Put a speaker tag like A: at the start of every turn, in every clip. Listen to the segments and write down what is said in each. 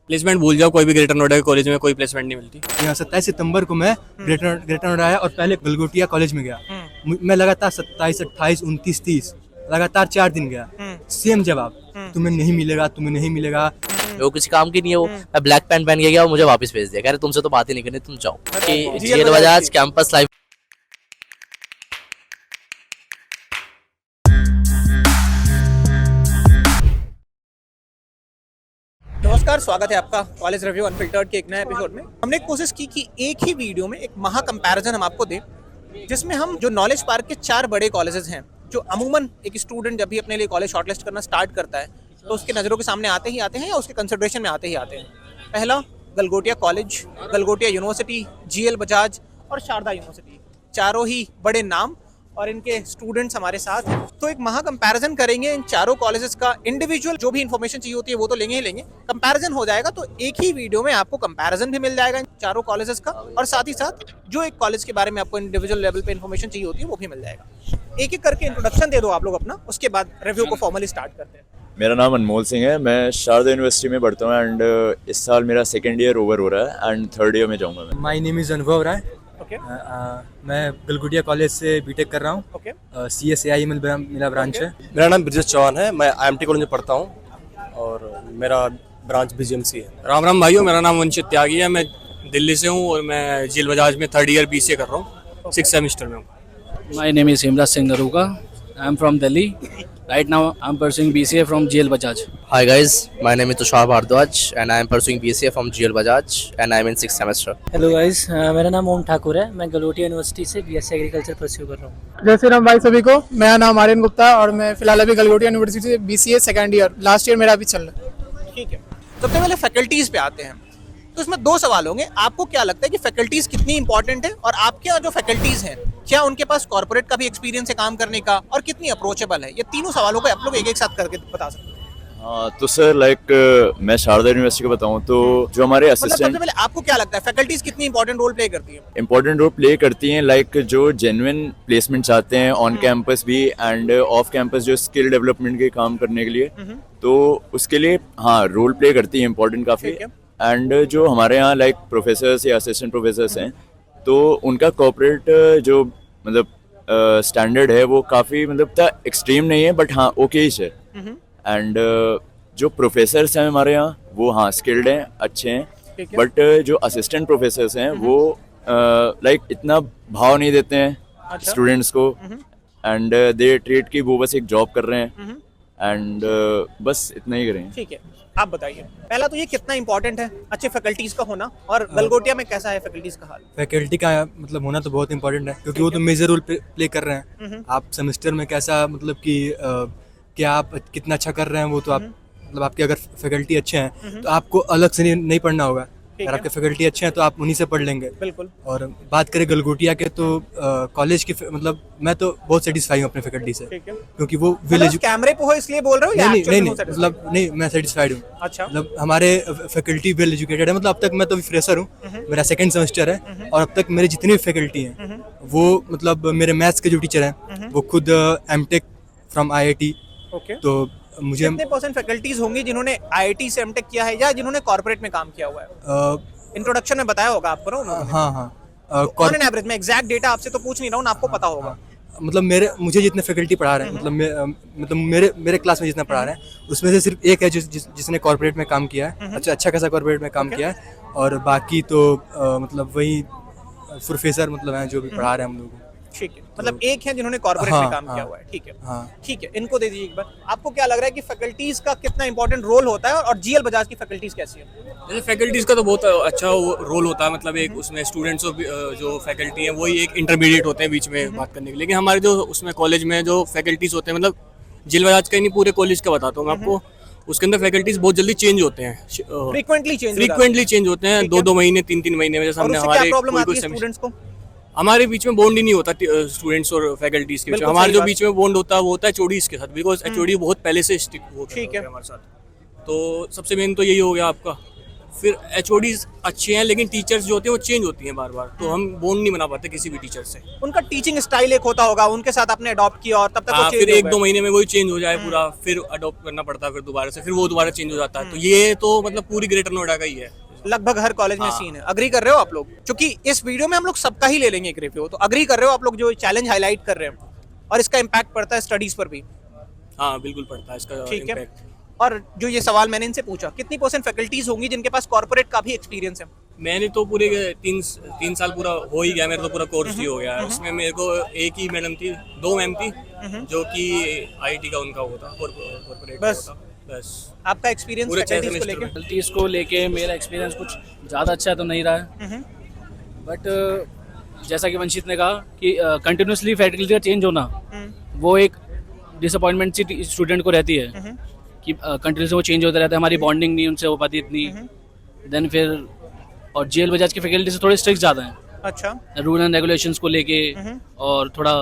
A: Placement भूल जाओ, कोई भी ग्रेटर नोएडा के कॉलेज में कोई प्लेसमेंट नहीं मिलती।
B: यहाँ 27 सितंबर को मैं ग्रेटर नोएडा आया और पहले गलगोटिया कॉलेज में गया। मैं लगातार 27, 28, 29, 30 लगातार 4 दिन गया। सेम जवाब, तुम्हें नहीं मिलेगा, तुम्हें नहीं मिलेगा।
C: वो किसी काम की नहीं है। वो मैं ब्लैक पैंट पहन के गया और मुझे वापस भेज दिया, कह रहे तुमसे तो बात ही नहीं करनी, तुम जाओ। कि जेल बजाज कैंपस लाइफ।
D: नमस्कार, स्वागत है आपका कॉलेज रिव्यू अनफिल्टर्ड के एक नए एपिसोड में। हमने कोशिश की कि एक ही वीडियो में एक महा कंपैरिजन हम आपको दें, जिसमें हम जो नॉलेज पार्क के 4 बड़े कॉलेजेस हैं, जो अमूमन एक स्टूडेंट जब भी अपने लिए कॉलेज शॉर्टलिस्ट करना स्टार्ट करता है तो उसके नज़रों के सामने आते हैं या उसके कंसिडरेशन में आते हैं। पहला Galgotia college, Galgotia university, GL Bajaj और शारदा यूनिवर्सिटी। चारों ही बड़े नाम और इनके स्टूडेंट्स हमारे साथ हैं। तो एक महा कंपैरिजन करेंगे इन चारों कॉलेजेस का। इंडिविजुअल जो भी इन्फॉर्मेशन चाहिए होती है वो तो लेंगे ही लेंगे, कंपैरिजन हो जाएगा। तो एक ही वीडियो में आपको कंपैरिजन भी मिल जाएगा इन चारों कॉलेजेस का, और साथ ही साथ जो एक कॉलेज के बारे में आपको इंडिविजुअल लेवल पे इन्फॉर्मेशन चाहिए होती है वो भी मिल जाएगा। एक एक करके इंट्रोडक्शन दे दो आप लोग अपना, उसके बाद रिव्यू को फॉर्मली स्टार्ट करते हैं।
E: मेरा नाम अनमोल सिंह है। मैं शारदा यूनिवर्सिटी में पढ़ता हूँ एंड इस साल मेरा सेकेंड ईयर ओवर हो रहा है एंड थर्ड ईयर में जाऊँगा मैं।
B: माय नेम इज़ अनुभव राय।
D: ओके,
B: मैं गलगोटिया कॉलेज से बीटेक कर रहा हूँ।
D: ओके,
B: CSAI मेरा ब्रांच है।
A: मेरा नाम ब्रजेश चौहान है, मैं IMT कॉलेज में पढ़ता हूँ और मेरा ब्रांच BGMC है। राम राम भाइयों, मेरा नाम वंशित त्यागी है, मैं दिल्ली से हूँ और मैं जेल बजाज में थर्ड ईयर BCA कर रहा हूँ, 6th सेमेस्टर में हूँ।
F: My name is Himraj Singh Naruga. I am from Delhi. Right now, I am pursuing BCA from GL Bajaj.
C: Hi guys, my name is Tushar Bhardwaj and I am pursuing BCA from GL Bajaj and I am in 6th semester.
G: Hello guys, मेरा नाम ओम ठाकुर है। मैं Galgotia university से BSc agriculture pursue कर रहा हूँ।
H: जय श्री राम भाई सभी को। मेरा नाम आर्यन गुप्ता है और मैं फिलहाल अभी गलगोटिया यूनिवर्सिटी से BCA second year, last year मेरा अभी चल रहा है।
D: ठीक है। सबसे पहले फैकल्टीज पे आते हैं। तो इसमें 2 सवाल होंगे। आपको क्या लगता है कि फैकल्टीज कितनी इंपॉर्टेंट है, और आपके यहाँ जो फैकल्टीज हैं क्या उनके पास कॉर्पोरेट का भी एक्सपीरियंस है काम करने का, और कितनी अप्रोचेबल है? ये तीनों सवालों को आप लोग एक एक साथ करके बता सकते हैं।
E: हाँ तो सर मैं शारदा यूनिवर्सिटी को बताऊँ तो जो हमारे
D: मतलब सबसे
E: असिस्टेंट
D: पहले आपको क्या लगता है फैकल्टीज कितनी इंपॉर्टेंट रोल प्ले करती है?
E: इंपॉर्टेंट रोल प्ले करती हैं, लाइक जो जेन्युइन प्लेसमेंट चाहते हैं ऑन कैंपस भी एंड ऑफ कैंपस जो स्किल डेवलपमेंट के काम करने के लिए, तो उसके लिए हाँ रोल प्ले करती है इंपॉर्टेंट काफ़ी।
D: ठीक है।
E: एंड जो हमारे यहाँ लाइक प्रोफेसर्स या असिस्टेंट प्रोफेसर्स हैं तो उनका कॉर्पोरेट जो मतलब स्टैंडर्ड है वो काफ़ी मतलब एक्सट्रीम नहीं है बट हाँ ओके ही है। एंड जो प्रोफेसर्स हैं हमारे यहाँ वो हाँ स्किल्ड हैं, अच्छे हैं, बट जो असिस्टेंट प्रोफेसर्स हैं वो लाइक इतना भाव नहीं देते हैं स्टूडेंट्स को एंड दे ट्रीट की वो बस एक जॉब कर रहे हैं एंड बस इतना ही करें।
D: ठीक है, आप बताइए पहला तो ये कितना इंपॉर्टेंट है अच्छे फैकल्टीज का होना, और गलगोटिया में कैसा है फैकल्टीज का हाल?
B: फैकल्टी का मतलब होना तो बहुत इंपॉर्टेंट है, क्योंकि वो तो मेजर रोल प्ले कर रहे हैं। आप सेमेस्टर में कैसा मतलब कि क्या आप कितना अच्छा कर रहे हैं वो तो आप मतलब आपके अगर फैकल्टी अच्छे हैं तो आपको अलग से नहीं पढ़ना होगा। अगर आपके फैकल्टी अच्छे हैं तो आप उन्हीं से पढ़ लेंगे।
D: बिल्कुल।
B: और बात करें गलगोटिया के तो कॉलेज की मतलब मैं तो बहुत सेटिस्फाई हूँ अपने फैकल्टी से, क्योंकि वो
D: मतलब कैमरे पे हो इसलिए बोल रहे हो या
B: नहीं
D: actually
B: नहीं
D: हो satisfied?
B: मतलब नहीं, मैं सेटिस्फाइड हूँ।
D: अच्छा।
B: मतलब हमारे फैकल्टी वेल एजुकेटेड है। मतलब अब तक मैं तो फ्रेशर हूँ, मेरा सेकंड सेमेस्टर है, और अब तक मेरे जितनी भी फैकल्टी हैं वो मतलब मेरे मैथ्स के जो टीचर हैं वो खुद MTech फ्रॉम IIT।
D: ओके।
B: तो मुझे
D: कितने % फैकल्टीज होंगी जिन्होंने IIT से MTech किया है या जिन्होंने कॉर्पोरेट में काम किया हुआ है? इंट्रोडक्शन में बताया होगा आपको ना?
B: हाँ हाँ
D: ऑन एन एवरेज में, एग्जैक्ट डेटा आपसे तो पूछ नहीं रहा हूँ, आपको पता होगा।
B: मतलब मुझे जितने फैकल्टी पढ़ा रहे हैं मतलब मेरे क्लास में जितना पढ़ा रहे हैं उसमें से सिर्फ एक है जिसने कॉर्पोरेट में काम किया है, अच्छा खासा कॉर्पोरेट में काम किया है, और बाकी तो मतलब वही प्रोफेसर मतलब हैं जो भी पढ़ा रहे हैं हम लोगों को।
D: ठीक है, मतलब एक है जिन्होंने कॉर्पोरेट में काम किया हुआ है। ठीक है, ठीक है, इनको दे दीजिए एक बार। आपको क्या लग रहा है कि फैकल्टीज का कितना इंपॉर्टेंट रोल होता है, और GL बजाज की फैकल्टीज कैसी है?
A: जैसे फैकल्टीज़ का तो बहुत अच्छा रोल होता है, मतलब एक उसमें स्टूडेंट्स जो फैकल्टी हैं वही एक इंटरमीडिएट होते हैं बीच में बात करने के लिए। लेकिन हमारे जो उसमें कॉलेज में जो फैकल्टीज़ होते हैं, मतलब जेल बजाज का ही नहीं पूरे कॉलेज का बताता हूँ मैं आपको, उसके अंदर फैकल्टीज बहुत जल्दी चेंज होते हैं,
D: फ्रीक्वेंटली चेंज
A: होते हैं 2-2 महीने 3-3 महीने में। जैसे हमने हमारे कोई
D: स्टूडेंट्स को
A: हमारे बीच में बॉन्ड ही नहीं होता स्टूडेंट्स और फैकल्टीज के बीच। हमारे जो बीच में बॉन्ड होता है वो होता है HODs के साथ, बिकॉज HOD बहुत पहले से स्टिक होते हैं हमारे साथ। तो सबसे मेन तो यही हो गया आपका फिर एचओडीज अच्छे हैं, लेकिन टीचर्स जो होते हैं वो चेंज होती हैं बार बार, तो हम बॉन्ड नहीं बना पाते किसी भी टीचर से।
D: उनका टीचिंग स्टाइल एक होता होगा, उनके साथ आपने अडॉप्ट किया और तब तक वो
A: हाँ,
D: change
A: फिर
D: हो
A: एक
D: गए।
A: दो महीने में वही चेंज हो जाए पूरा, फिर अडॉप्ट करना पड़ता है, फिर दोबारा से फिर वो दोबारा चेंज हो जाता है। तो ये तो मतलब पूरी ग्रेटर नोएडा का ही है।
D: लगभग हर कॉलेज में
A: हाँ।
D: सीन है। अग्री कर रहे हो आप लोग? क्योंकि इस वीडियो में हम लोग सबका ही ले लेंगे एक रिव्यू, तो अग्री कर रहे हो आप लोग जो चैलेंज हाईलाइट कर रहे हैं और इसका इम्पैक्ट पड़ता है स्टडीज पर भी?
A: हाँ बिल्कुल पड़ता है इसका
D: ठीक है।
A: इम्पैक्ट।
D: और जो ये सवाल मैंने इनसे पूछा, कितनी % फैकल्टीज होंगी जिनके पास कॉर्पोरेट का भी एक्सपीरियंस है?
A: मैंने तो पूरे तीन साल पूरा हो ही गया, मेरा तो पूरा कोर्स ही हो गया है। उसमें मेरे को एक ही मैडम थी, 2 मैम थी, जो कि आईटी का उनका वो था, कॉर्पोरेट
D: बस।
A: बस।
D: आपका एक्सपीरियंस
A: पूरे 6
D: फैकल्टीज को
A: सेमेस्टर
D: लेके?
A: में।
F: फैकल्टीज को लेके मेरा एक्सपीरियंस कुछ ज़्यादा अच्छा तो नहीं रहा है, बट जैसा कि वंशित ने कहा कि कंटिन्यूसली फैकल्टी का चेंज होना वो एक डिसअपॉइंटमेंट सी स्टूडेंट को रहती है कि कंटिन्यूसली वो चेंज होता रहता है, हमारी बॉन्डिंग नहीं उनसे हो पाती इतनी। देन फिर और जेएल बजाज की फैकल्टी से थोड़े स्ट्रिक्ट ज़्यादा हैं,
D: अच्छा।
F: रूल एंड रेगुलेशंस को लेके और थोड़ा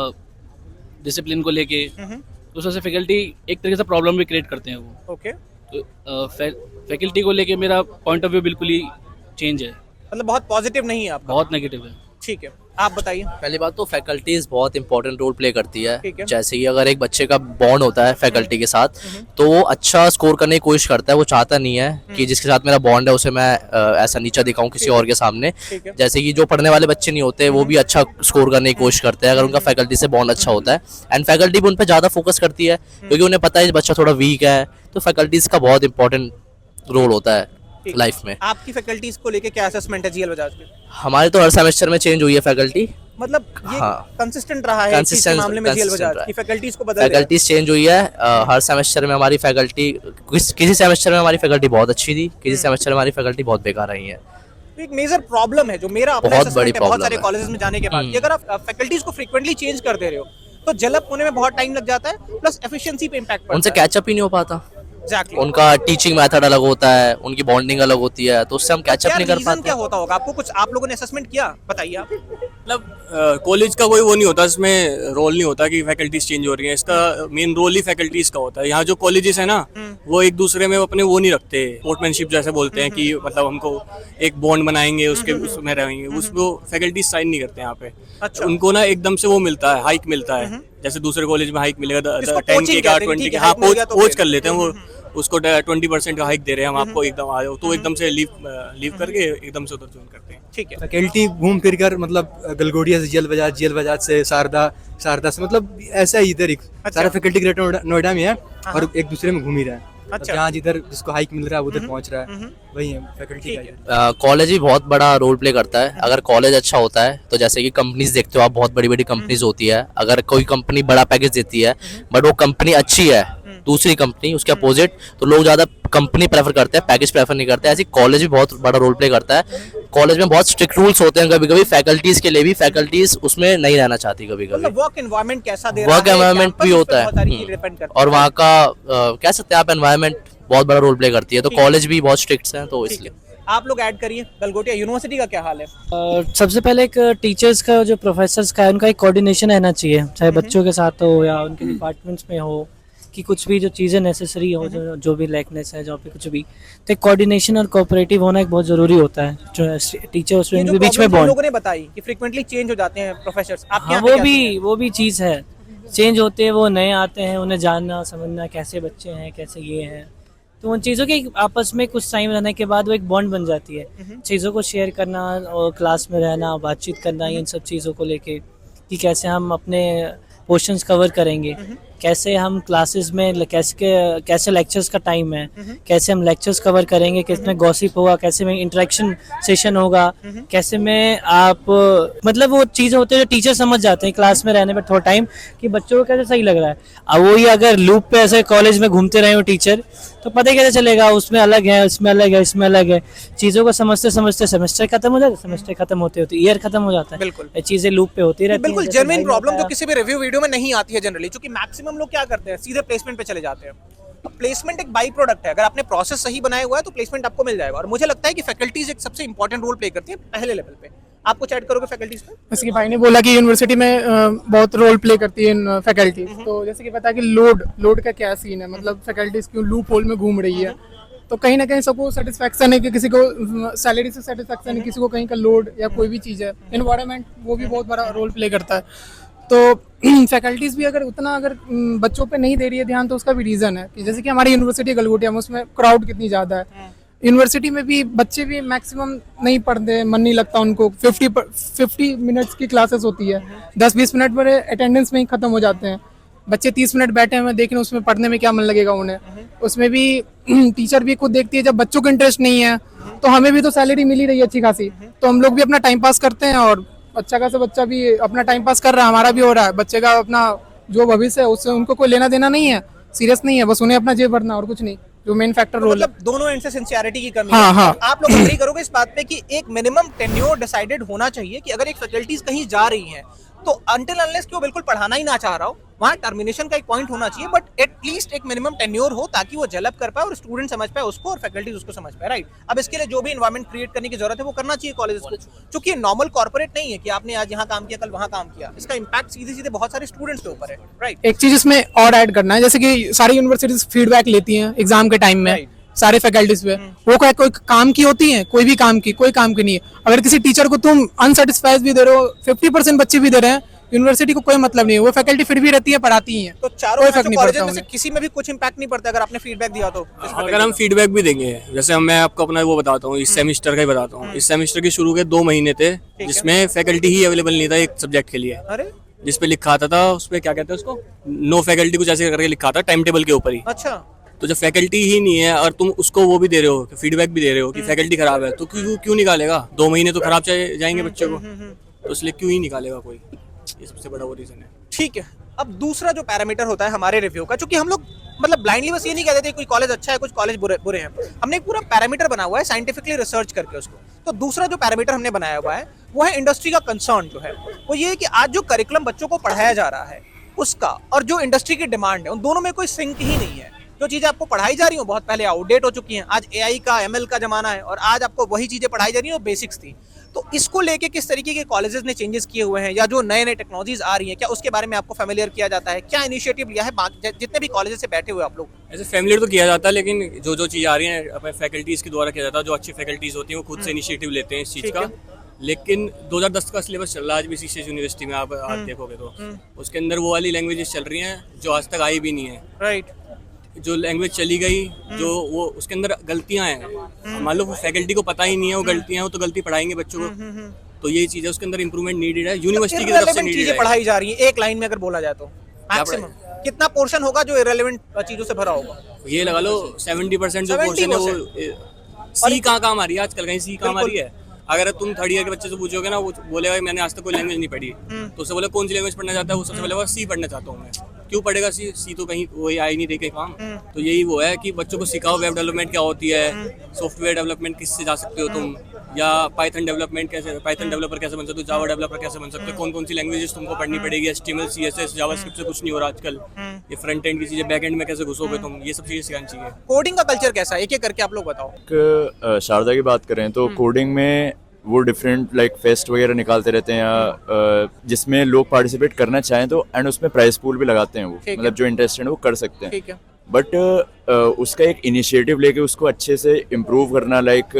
F: डिसिप्लिन को लेके, तो उस वजह से फैकल्टी एक तरीके से प्रॉब्लम भी क्रिएट करते हैं वो।
D: ओके।
F: तो फैकल्टी को लेके मेरा पॉइंट ऑफ व्यू बिल्कुल ही चेंज है,
D: मतलब बहुत पॉजिटिव नहीं है आपका?
F: बहुत नेगेटिव है।
D: ठीक है, आप बताइए।
C: पहली बात तो फैकल्टीज बहुत इंपॉर्टेंट रोल प्ले करती
D: ठीक है।
C: है। जैसे कि अगर एक बच्चे का बॉन्ड होता है फैकल्टी के साथ, तो वो अच्छा स्कोर करने की कोशिश करता है। वो चाहता नहीं है कि जिसके साथ मेरा बॉन्ड है उसे मैं ऐसा नीचा दिखाऊं किसी और के सामने।
D: ठीक है।
C: जैसे कि जो पढ़ने वाले बच्चे नहीं होते वो भी अच्छा स्कोर करने की कोशिश करते हैं अगर उनका फैकल्टी से बॉन्ड अच्छा होता है। एंड फैकल्टी भी उन पर ज़्यादा फोकस करती है क्योंकि उन्हें पता है बच्चा थोड़ा वीक है, तो फैकल्टीज का बहुत इंपॉर्टेंट रोल होता है
D: ठीक।
C: लाइफ में।
D: आपकी फैकल्टीज को लेके क्या असेसमेंट है जीएल बजाज की?
C: हमारे तो हर सेमेस्टर में चेंज हुई है फैकल्टी।
D: मतलब ये
C: हाँ।
D: कंसिस्टेंट रहा है इस चीज़ के मामले में जीएल
C: consistent
D: बजाज
C: रहा
D: की
C: है।
D: फैकल्टीज को बदल दिया है।
C: फैकल्टीज चेंज हुई है हर सेमेस्टर में। हमारी फैकल्टी किसी सेमेस्टर में हमारी फैकल्टी बहुत अच्छी थी, किसी सेमेस्टर में हमारी फैकल्टी बहुत बेकार रही है।
D: तो एक मेजर प्रॉब्लम है जो मेरा अपना
C: बहुत
D: assessment
C: बड़ी
D: है बहुत
C: problem
D: सारे
C: है।
D: कॉलेजेस में जाने के बाद कि अगर आप फैकल्टीज को फ्रीक्वेंटली चेंज कर दे रहे हो तो डेवलप होने में बहुत टाइम लग जाता है, प्लस एफिशिएंसी पे इम्पैक्ट पड़ता
C: उनसे
D: है।
C: कैचअप ही नहीं हो पाता।
D: एग्जैक्टली।
C: उनका टीचिंग मेथड अलग होता है, उनकी बॉन्डिंग अलग होती है, तो उससे हम कैचअप नहीं कर
D: क्या
C: पाते।
D: होता होगा? आपको कुछ आप लोगों ने असेसमेंट किया? बताइए आप।
A: मतलब कॉलेज का कोई वो नहीं होता, इसमें रोल नहीं होता कि फैकल्टीज चेंज हो रही हैं। इसका मेन रोल ही फैकल्टीज का होता है। यहाँ जो कॉलेजेस है ना, वो एक दूसरे में अपने वो नहीं रखते, स्पोर्ट्समैनशिप जैसे बोलते हैं कि मतलब हमको एक बॉन्ड बनाएंगे उसके उसमें रहेंगे, उसको फैकल्टीज साइन नहीं करते यहाँ पे।
D: अच्छा।
A: उनको ना एकदम से वो मिलता है, हाइक मिलता है। जैसे दूसरे कॉलेज में हाइक मिलेगा
D: जिसको
A: 10K
D: coaching
A: का
D: कहते हैं,
A: 20
D: ठीक
A: का,
D: है,
A: हाँ
D: hike मिल गया तो
A: पोच
D: फिर।
A: कर लेते हैं वो, उसको 20% का हाइक दे रहे हैं हम आपको, एकदम आ जाओ, तो एकदम से लीव करके एकदम से उधर ज्वाइन करते हैं।
D: ठीक है।
B: फैकल्टी घूम फिर कर मतलब गलगोटिया से जेल बजाज से शारदा से मतलब ऐसा ही इधर सारा फैकल्टी ग्रेटर नोएडा में है और एक दूसरे में घूम ही रहा है।
D: अच्छा।
B: जहाँ जिधर जिसको हाइक मिल रहा है उधर पहुंच रहा है, वही है फैकल्टी का ही।
C: कॉलेज भी बहुत बड़ा रोल प्ले करता है। अगर कॉलेज अच्छा होता है तो जैसे कि कंपनीज देखते हो आप, बहुत बड़ी बड़ी कंपनीज होती है। अगर कोई कंपनी बड़ा पैकेज देती है बट वो कंपनी अच्छी है, दूसरी कंपनी उसके अपोजिट, तो लोग ज़्यादा कंपनी प्रेफर करते हैं, पैकेज प्रेफर नहीं करते। ऐसे कॉलेज भी बहुत बड़ा रोल प्ले करता है। कॉलेज में बहुत स्ट्रिक्ट रूल्स होते हैं कभी कभी फैकल्टीज के लिए भी, फैकल्टीज उसमें नहीं रहना चाहती कभी कभी।
D: मतलब वर्क एनवायरनमेंट कैसा दे रहा है?
C: वर्क एनवायरनमेंट भी होता है
D: डिपेंड करता है।
C: और वहाँ का कह सकते हैं आप एनवायरनमेंट बहुत बड़ा रोल प्ले करती है। तो कॉलेज भी बहुत स्ट्रिक्ट हैं, तो इसलिए।
D: आप लोग ऐड करिए, गलगोटिया यूनिवर्सिटी का क्या हाल है?
G: सबसे पहले एक टीचर्स का जो प्रोफेसर्स का है उनका एक कोऑर्डिनेशन रहना चाहिए, चाहे बच्चों के साथ हो या उनके डिपार्टमेंट्स में हो, कि कुछ भी जो चीज़ें नेसेसरी हो, जो भी लाइकनेस है, जो भी कुछ भी, तो एक कोऑर्डिनेशन और कोऑपरेटिव होना एक बहुत ज़रूरी होता है जो टीचर और
D: ये
G: स्टूडेंट
D: जो
G: के बीच में
D: प्रॉब्लम
G: बॉन्ड।
D: लोगों ने बताई कि फ्रीक्वेंटली चेंज हो जाते हैं प्रोफेसर्स, आपके
G: हाँ,
D: यहाँ पे क्या
G: वो भी चीज़ है, चेंज होते हैं, वो नए आते हैं, उन्हें जानना समझना कैसे बच्चे हैं, कैसे ये हैं, तो उन चीज़ों के आपस में कुछ टाइम रहने के बाद वो एक बॉन्ड बन जाती है। चीज़ों को शेयर करना और क्लास में रहना, बातचीत करना, इन सब चीज़ों को लेके कि कैसे हम अपने पोर्शंस कवर करेंगे, कैसे हम क्लासेस में कैसे लेक्चर्स का टाइम है, कैसे हम लेक्चर्स कवर करेंगे, किसमें गॉसिप होगा, कैसे में इंटरेक्शन सेशन होगा, कैसे में आप मतलब वो चीज़ें होती है जो टीचर समझ जाते हैं क्लास में रहने पर थोड़ा टाइम कि बच्चों को कैसे सही लग रहा है। अब वही अगर लूप पे ऐसे कॉलेज में घूमते रहे हो टीचर, तो पता ही कैसे चलेगा उसमें अलग है, उसमें अलग है, इसमें अलग है। चीज़ों को समझते समझते सेमेस्टर खत्म हो जाता है, सेमेस्टर खत्म होते होते ईयर खत्म हो जाता है।
D: बिल्कुल।
G: ये चीज़ें लूप पे होती रहती हैं।
D: बिल्कुल
G: जैसे
D: जेन्युइन
G: भाई ने
D: प्रॉब्लम जो
G: बताया।
D: किसी भी रिव्यू वीडियो में नहीं आती है जनरली, क्योंकि मैक्सिमम लोग क्या करते हैं सीधे प्लेसमेंट पे चले जाते हैं। अब प्लेसमेंट एक बाई प्रोडक्ट है, अगर आपने प्रोसेस सही बनाया हुआ है तो प्लेसमेंट आपको मिल जाएगा। और मुझे लगता है कि फैकल्टीज एक सबसे इंपॉर्टेंट रोल प्ले करती है पहले लेवल पे। आप कुछ ऐड करोगे फैकल्टीज पे?
H: जैसे कि भाई ने बोला कि यूनिवर्सिटी में बहुत रोल प्ले करती है फैकल्टीज, तो जैसे कि पता है कि लोड का क्या सीन है, मतलब फैकल्टीज क्यों लूप होल में घूम रही है, तो कहीं ना कहीं सबको सेटिस्फैक्शन है कि किसी को सैलरी से सेटिस्फैक्शन है, किसी को कहीं का लोड या कोई भी चीज़ है, इन्वायरमेंट वो भी बहुत बड़ा रोल प्ले करता है। तो फैकल्टीज़ भी अगर उतना अगर बच्चों पे नहीं दे रही है ध्यान, तो उसका भी रीज़न है कि जैसे कि हमारी यूनिवर्सिटी गलगोटिया में उसमें क्राउड कितनी ज़्यादा है। यूनिवर्सिटी में भी बच्चे भी मैक्सिमम नहीं पढ़ते, मन नहीं लगता उनको। 50 मिनट्स की क्लासेस होती है, 10-20 मिनट पर अटेंडेंस में ही ख़त्म हो जाते हैं। बच्चे 30 मिनट बैठे हैं, देख रहे उसमें पढ़ने में क्या मन लगेगा उन्हें। उसमें भी टीचर भी खुद देखती है, जब बच्चों को इंटरेस्ट नहीं है तो हमें भी तो सैलरी मिल ही रही है अच्छी खासी, तो हम लोग भी अपना टाइम पास करते हैं और अच्छा खासा बच्चा भी अपना टाइम पास कर रहा है, हमारा भी हो रहा है। बच्चे का अपना जो भविष्य है उससे उनको कोई लेना देना नहीं है, सीरियस नहीं है, बस उन्हें अपना जेब भरना और कुछ नहीं, जो मेन फैक्टर रोल है।
D: मतलब दोनों एंड से सिंसियरिटी की कमी
H: हाँ,
D: है।
H: हाँ।
D: आप लोग एग्री करोगे इस बात पे कि एक मिनिमम टेन्योर डिसाइडेड होना चाहिए कि अगर एक फैकल्टीज कहीं जा रही हैं तो अनटिल अनलेस कि वो बिल्कुल पढ़ाना ही ना चाह रहा हो, वहाँ टर्मिनेशन का एक पॉइंट होना चाहिए, बट एटलीस्ट एक मिनिमम टेन्योर हो ताकि वो डेवलप कर पाए और स्टूडेंट समझ पाए उसको और फैकल्टीज उसको समझ पाए, राइट। अब इसके लिए जो भी एनवायरमेंट क्रिएट करने की जरूरत है वो करना चाहिए कॉलेजेस को, क्योंकि नॉर्मल कॉर्पोरेट नहीं है कि आपने आज यहाँ काम किया कल वहाँ काम किया। इसका इम्पैक्ट सीधे सीधे बहुत सारे स्टूडेंट्स के ऊपर है, राइट।
H: एक चीज इसमें और ऐड करना है, जैसे कि सारी यूनिवर्सिटीज फीडबैक लेती हैं एग्जाम के टाइम में सारे फैकल्टीज पे, वो कोई काम की होती है, कोई भी काम की, कोई काम की नहीं है। अगर किसी टीचर को तुम अनसेटिस्फाइड भी दे रहे हो, 50% बच्चे भी दे रहे हैं, यूनिवर्सिटी को कोई मतलब नहीं है, वो फैकल्टी फिर भी रहती है, पढ़ाती ही है,
D: तो चारों
H: कोई फर्क नहीं
D: कॉलेजेस
H: पड़ता
D: में से
H: उन्हें।
D: किसी में भी कुछ इम्पैक्ट नहीं पड़ता अगर आपने फीडबैक दिया तो।
A: अगर हम फीडबैक भी देंगे, जैसे मैं आपको अपना वो बताता हूँ, इस सेमेस्टर का ही बताता हूँ। इस सेमेस्टर के शुरू के 2 महीने थे जिसमें फैकल्टी ही अवेलेबल नहीं था एक सब्जेक्ट के लिए,
D: अरे
A: जिस पे लिखा आता था उस पे क्या कहते हैं उसको, नो फैकल्टी कुछ ऐसे करके लिखा था टाइम टेबल के ऊपर ही।
D: अच्छा,
A: तो जब फैकल्टी ही नहीं है और तुम उसको वो भी दे रहे हो, फीडबैक भी दे रहे हो कि फैकल्टी खराब है, तो क्यों क्यों निकालेगा? 2 महीने तो खराब जाएंगे बच्चे को, तो इसलिए क्यों ही निकालेगा कोई? ये सबसे बड़ा वो रीजन है।
D: ठीक है। अब दूसरा जो पैरामीटर होता है हमारे रिव्यू का, क्योंकि हम लोग मतलब ब्लाइंडली बस ये नहीं कहते थे कोई कॉलेज अच्छा है कुछ कॉलेज बुरे हैं, हमने एक पूरा पैरामीटर बना हुआ है साइंटिफिकली रिसर्च करके उसको। तो दूसरा जो पैरामीटर हमने बनाया हुआ है वो है इंडस्ट्री का कंसर्न जो है, वो ये है कि आज जो करिकुलम बच्चों को पढ़ाया जा रहा है उसका और जो इंडस्ट्री की डिमांड है, उन दोनों में कोई सिंक ही नहीं है। जो चीजें आपको पढ़ाई जा रही हो बहुत पहले आउटडेट हो चुकी हैं, आज एआई का एमएल का जमाना है और आज आपको वही चीजें पढ़ाई जा रही हैं जो बेसिक्स थी। तो इसको लेके किस तरीके के कॉलेजेस ने चेंजेस किए हुए हैं या जो नए नए टेक्नोलॉजीज आ रही हैं, क्या उसके बारे में आपको फैमिलियर किया जाता है? क्या इनिशिएटिव लिया है जितने भी कॉलेजेस से बैठे हुए आप लोग?
A: ऐसे फैमिलियर तो किया जाता है, लेकिन जो चीज़ आ रही है अपने फैकल्टीज़ के द्वारा किया जाता है। जो अच्छी फैकल्टीज़ होती हैं वो खुद से इनिशिएटिव लेते हैं इस चीज़ का। लेकिन 2010 का सिलेबस चल रहा है आज भी सीसीएस यूनिवर्सिटी में, आप देखोगे तो उसके अंदर वो वाली लैंग्वेजेस चल रही हैं जो आज तक आई भी नहीं है,
D: राइट।
A: जो लैंग्वेज चली गई जो वो उसके अंदर गलतियां हैं, मान लो फैकल्टी को पता ही नहीं है वो गलतियां हैं, तो गलती पढ़ाएंगे बच्चों को। तो ये चीज़ है, उसके अंदर इंप्रूवमेंट नीडेड है, यूनिवर्सिटी की तरफ से नीडेड
D: चीजें
A: है।
D: पढ़ाई जा रही है एक लाइन में अगर बोला जाए तो मैक्सिमम कितना पोर्शन होगा जो इररिलेवेंट चीजों से भरा होगा?
A: ये लगा लो 70% जो पोर्शन है वो सी कहाँ काम आ रही है आजकल, कहीं सी काम आ रही है। अगर तुम 3rd ईयर के बच्चे से पूछोगे ना, वो बोलेगा मैंने आज तक कोई लैंग्वेज नहीं पढ़ी, तो उससे बोले कौन सी लैंग्वेज पढ़ना चाहता है, वो सबसे पहले सी पढ़ना चाहता हूँ मैं। क्यों पढ़ेगा सी तो कहीं वही आई नहीं रही कहीं काम। तो यही वो है कि बच्चों को सिखाओ वेब डेवलपमेंट क्या होती है, सॉफ्टवेयर डेवलपमेंट किससे जा सकते हो तुम, या पाइथन डेवलपमेंट कैसे, पाइथन डेवलपर कैसे बन सकते हो, जावा डेवलपर कैसे बन सकते हो, कौन कौन सी लैंग्वेजेस तुमको पढ़नी पड़ेगी, HTML CSS जावास्क्रिप्ट से कुछ नहीं हो रहा आजकल, ये फ्रंट एंड की चीजें, बैक एंड में कैसे घुसोगे तुम, ये सब चीजें सिखानी चाहिए।
D: कोडिंग का कल्चर कैसा है, एक एक करके आप लोग बताओ।
E: शारदा की बात करें तो कोडिंग में वो डिफरेंट लाइक फेस्ट वगैरह निकालते रहते हैं या जिसमें लोग पार्टिसिपेट करना चाहें तो, एंड उसमें प्राइस पूल भी लगाते हैं वो, मतलब जो इंटरेस्टेड है वो कर सकते हैं।
D: ठीक है।
E: बट उसका एक इनिशिएटिव लेके उसको अच्छे से इम्प्रूव करना, लाइक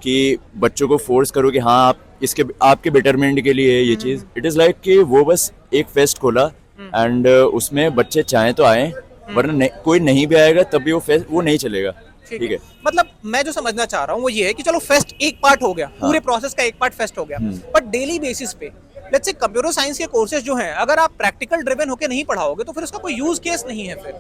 E: कि बच्चों को फोर्स करो कि हाँ आप इसके आपके बेटरमेंट के लिए ये चीज़, इट इज़ लाइक कि वो बस एक फेस्ट खोला एंड उसमें बच्चे चाहें तो आए, वरना कोई नहीं भी आएगा तब भी वो फेस्ट वो नहीं चलेगा। ठीक है।
D: मतलब मैं जो समझना चाह रहा हूँ वो ये है कि चलो फेस्ट एक पार्ट हो गया, पूरे प्रोसेस का एक पार्ट फेस्ट हो गया, बट डेली बेसिस पे लेट्स से कंप्यूटर साइंस के कोर्सेज जो हैं अगर आप प्रैक्टिकल ड्रिवन होकर नहीं पढ़ाओगे तो फिर उसका कोई यूज केस नहीं है। फिर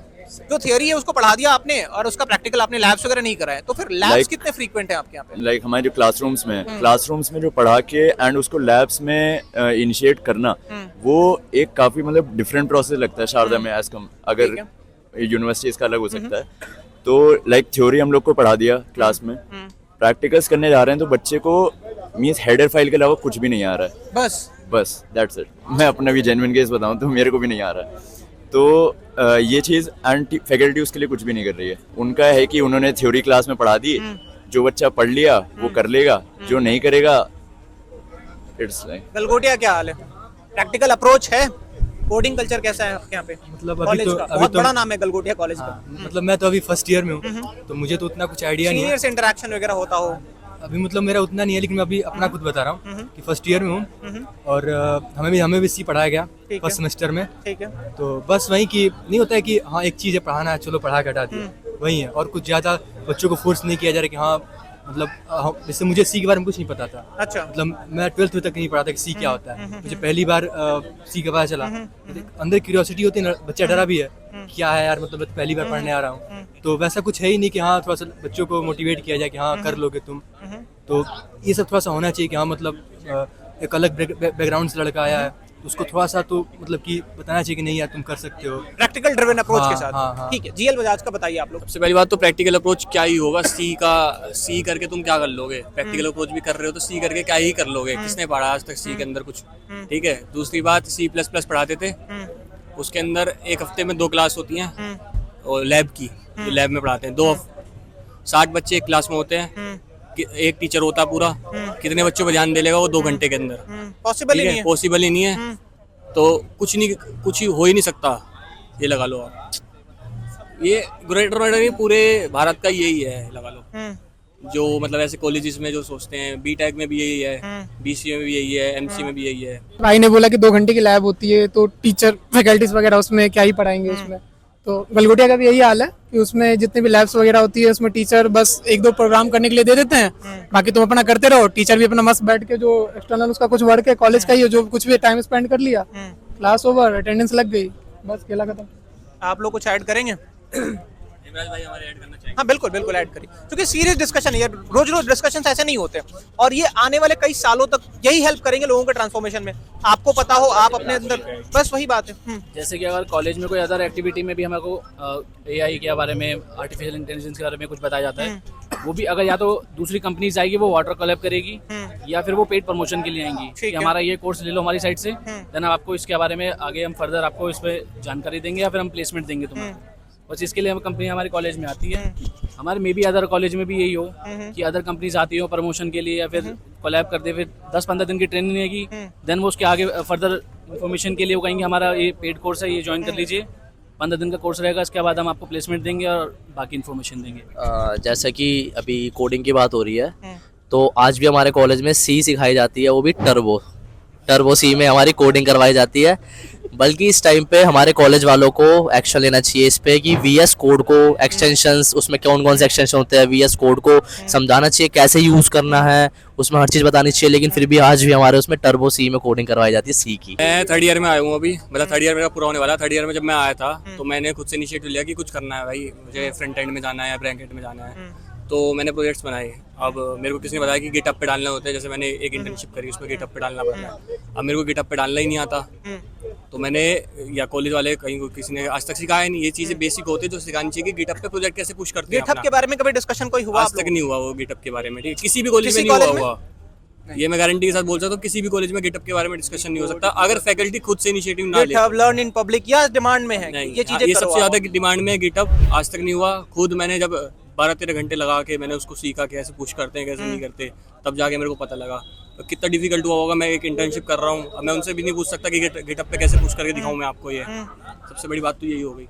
D: जो थियरी है उसको पढ़ा दिया आपने और उसका प्रैक्टिकल आपने लैब्स वगैरह नहीं कराए, तो फिर लैब्स कितने फ्रीक्वेंट हैं आपके यहाँ पे?
E: लाइक हमारे जो क्लासरूम्स में जो पढ़ा के एंड उसको लैब्स में इनिशिएट करना, वो एक काफी मतलब डिफरेंट प्रोसेस लगता है शारदा में एज कम, अगर यूनिवर्सिटीज का अलग हो सकता है। तो लाइक थ्योरी हम लोग को पढ़ा दिया क्लास में, प्रैक्टिकल्स करने जा रहे हैं तो बच्चे को मींस हेडर फाइल के अलावा कुछ भी नहीं आ रहा है, बस दैट्स इट। मैं अपना भी जेन्युइन केस बताऊं तो मेरे को भी नहीं आ रहा है। तो ये चीज़ एंड फैकल्टी उसके लिए कुछ भी नहीं कर रही है। उनका है कि उन्होंने थ्योरी क्लास में पढ़ा दी, जो बच्चा पढ़ लिया वो कर लेगा, जो नहीं करेगा इट्स लाइक।
D: गलगोटिया क्या हाल है? प्रैक्टिकल अप्रोच है कोडिंग कल्चर कैसा है आपके यहाँ पे?
B: मतलब अभी
D: कॉलेज
B: तो-
D: का
B: अभी
D: बहुत
B: तो-
D: बड़ा नाम है गलगोटिया कॉलेज का।
B: हाँ, मतलब मैं तो अभी फर्स्ट ईयर में हूँ, तो मुझे तो उतना कुछ आइडिया नहीं है
D: सीनियर से इंटरेक्शन वगैरह होता हो?
B: अभी, मतलब मेरा उतना नहीं है, लेकिन मैं अभी अपना खुद बता रहा हूँ कि फर्स्ट ईयर में हूँ और हमें भी सी पढ़ाया गया
D: ठीक है।
B: फर्स्ट सेमेस्टर में।
D: ठीक है।
B: तो बस वही कि नहीं होता है कि हाँ एक चीज़ है पढ़ाना है, चलो पढ़ा के हटा दिया, वही है। और कुछ ज़्यादा बच्चों को फोर्स नहीं किया जा रहा कि हाँ मतलब जैसे मुझे सी के बारे में कुछ नहीं पता था।
D: अच्छा।
B: मतलब मैं 12th तक नहीं पढ़ा था कि सी क्या होता है। मुझे पहली बार सी का पता चला, अंदर क्यूरियोसिटी होती है ना, बच्चा डरा भी है क्या है यार, मतलब मैं तो पहली बार पढ़ने आ रहा हूँ। तो वैसा कुछ है ही नहीं कि हाँ थोड़ा सा बच्चों को मोटिवेट किया जाए कि हाँ कर लोगे तुम। तो ये सब थोड़ा सा होना चाहिए कि हाँ मतलब एक अलग बैकग्राउंड से लड़का आया है, उसको थोड़ा सा तो मतलब कि बताना चाहिए कि नहीं यार तुम कर सकते हो।
D: प्रैक्टिकल ड्रिवन अप्रोच
B: हाँ,
D: के साथ।
B: हाँ, हाँ।
D: ठीक है, जीएल बजाज का बताइए आप लोग।
A: सबसे पहली बात तो प्रैक्टिकल अप्रोच क्या ही होगा, सी करके तुम क्या कर लोगे? प्रैक्टिकल अप्रोच भी कर रहे हो तो सी करके क्या ही कर लोगे? किसने पढ़ा आज तक सी के अंदर कुछ? ठीक है। दूसरी बात, C++ पढ़ाते थे, उसके अंदर एक हफ्ते में 2 क्लास होती हैं और लैब की, जो लैब में पढ़ाते हैं 60 बच्चे एक क्लास में होते हैं, एक टीचर होता पूरा, कितने बच्चों पर ध्यान दे लेगा वो 2 घंटे के अंदर?
D: पॉसिबल ही नहीं है।
A: पॉसिबल ही नहीं है। तो कुछ ही हो ही नहीं सकता, ये लगा लो आप। ये ग्रेटर नोएडा नहीं, पूरे भारत का यही है लगा लो। जो मतलब ऐसे कॉलेजेस में जो सोचते हैं, बीटेक में भी यही है, बीसीए में भी यही है, एमसी में भी यही है।
H: भाई ने बोला कि 2 घंटे की लैब होती है, तो टीचर फैकल्टीज वगैरह उसमें क्या ही पढ़ाएंगे उसमें। तो गलगोटिया का भी यही हाल है कि उसमें जितने भी लैब्स वगैरह होती है उसमें टीचर बस 1-2 प्रोग्राम करने के लिए दे देते हैं, बाकी तुम अपना करते रहो। टीचर भी अपना मस्त बैठ के जो एक्सटर्नल उसका कुछ वर्क है कॉलेज का ही, जो कुछ भी टाइम स्पेंड कर लिया, क्लास ओवर, अटेंडेंस लग गई, बस खेला खत्म।
D: आप लोग कुछ ऐड करेंगे?
A: भाई हमारे ऐड करना चाहिए।
D: हाँ बिल्कुल बिल्कुल ऐड करिए, क्योंकि सीरियस डिस्कशन है, रोज रोज डिस्कशन ऐसे नहीं होते, और ये आने वाले कई सालों तक यही हेल्प करेंगे लोगों के ट्रांसफॉर्मेशन में। आपको पता हो, आप अपने अंदर, बस वही बात है।
F: जैसे कि अगर कॉलेज में कोई अदर एक्टिविटी में भी हमें को AI के बारे में, आर्टिफिशियल इंटेलिजेंस के बारे में कुछ बताया जाता है, वो भी अगर या तो दूसरी कंपनीज आएगी वो वाटर कोलैब करेगी, या फिर वो पेड प्रमोशन के लिए आएंगी कि हमारा ये कोर्स ले लो हमारी साइड से, देन आपको इसके बारे में आगे हम फर्दर आपको इस पर जानकारी देंगे या फिर हम प्लेसमेंट देंगे तुम्हें। बस इसके लिए हम कंपनी हमारी कॉलेज में आती है। हमारे मे बी अदर कॉलेज में भी यही हो कि अदर कंपनीज आती हो प्रमोशन के लिए, या फिर कोलैब कर दे, फिर 10-15 दिन की ट्रेनिंग रहेगी, देन वो उसके आगे फर्दर इन्फॉर्मेशन के लिए वो कहेंगे हमारा ये पेड कोर्स है, ये ज्वाइन कर लीजिए, 15 दिन का कोर्स रहेगा, इसके बाद हम आपको प्लेसमेंट देंगे और बाकी इन्फॉर्मेशन देंगे।
C: जैसा कि अभी कोडिंग की बात हो रही है, तो आज भी हमारे कॉलेज में सी सिखाई जाती है, वो भी टर्बो सी में हमारी कोडिंग करवाई जाती है। बल्कि इस टाइम पे हमारे कॉलेज वालों को एक्शन लेना चाहिए इस पे कि VS कोड को एक्सटेंशंस, उसमें कौन कौन से एक्सटेंशन होते हैं, VS कोड को समझाना चाहिए कैसे यूज़ करना है, उसमें हर चीज़ बतानी चाहिए। लेकिन फिर भी आज भी हमारे उसमें टर्बो सी में कोडिंग करवाई जाती है सी की।
A: मैं 3rd ईयर में आया हूँ अभी, मतलब 3rd ईयर मेरा पूरा होने वाला। 3rd ईयर में जब मैं आया था तो मैंने खुद से इनिशिएटिव लिया कि कुछ करना है भाई, मुझे फ्रंट एंड में जाना है या बैक एंड में जाना है। तो मैंने प्रोजेक्ट्स बनाए। अब मेरे को किसी ने बताया कि गिटअप पे डालना होता है, जैसे मैंने एक इंटर्नशिप करी उसमें गिटअप पे डालना पड़ता है। अब मेरे को गिटअप पे डालना ही नहीं आता, तो मैंने या कॉलेज वाले कहीं किसी ने आज तक सिखाया नहीं। ये चीज़ें बेसिक होती है जो सिखानी चाहिए कि गिटअप पे प्रोजेक्ट कैसे पुश करते हैं।
D: गिटहब के बारे में कभी डिस्कशन कोई हुआ?
A: आज तक नहीं हुआ वो गिटअप के बारे में, ठीक है? किसी भी कॉलेज में
D: किसी
A: नहीं
D: कॉलेज
A: हुआ। ये मैं गारंटी के साथ बोल सकता हूँ, किसी भी कॉलेज में गिटअप के बारे में डिस्कशन नहीं हो सकता अगर फैकल्टी खुद से इनिशिएटिव ना ले।
D: गिटहब लर्न इन पब्लिक या डिमांड में है
A: नहीं,
D: ये चीजें
A: ये
D: करो
A: सबसे
D: आप।
A: ज्यादा डिमांड में है गिटअप। आज तक नहीं हुआ। खुद मैंने जब 12-13 घंटे लगा के मैंने उसको सीखा कैसे पुश करते हैं कैसे नहीं करते, तब जाके मेरे को पता लगा तो कितना डिफिकल्ट हुआ होगा। मैं एक इंटर्नशिप कर रहा हूँ, अब मैं उनसे भी नहीं पूछ सकता कि गिटअप पे कैसे पुश करके दिखाऊं मैं आपको। ये सबसे बड़ी बात तो यही हो गई।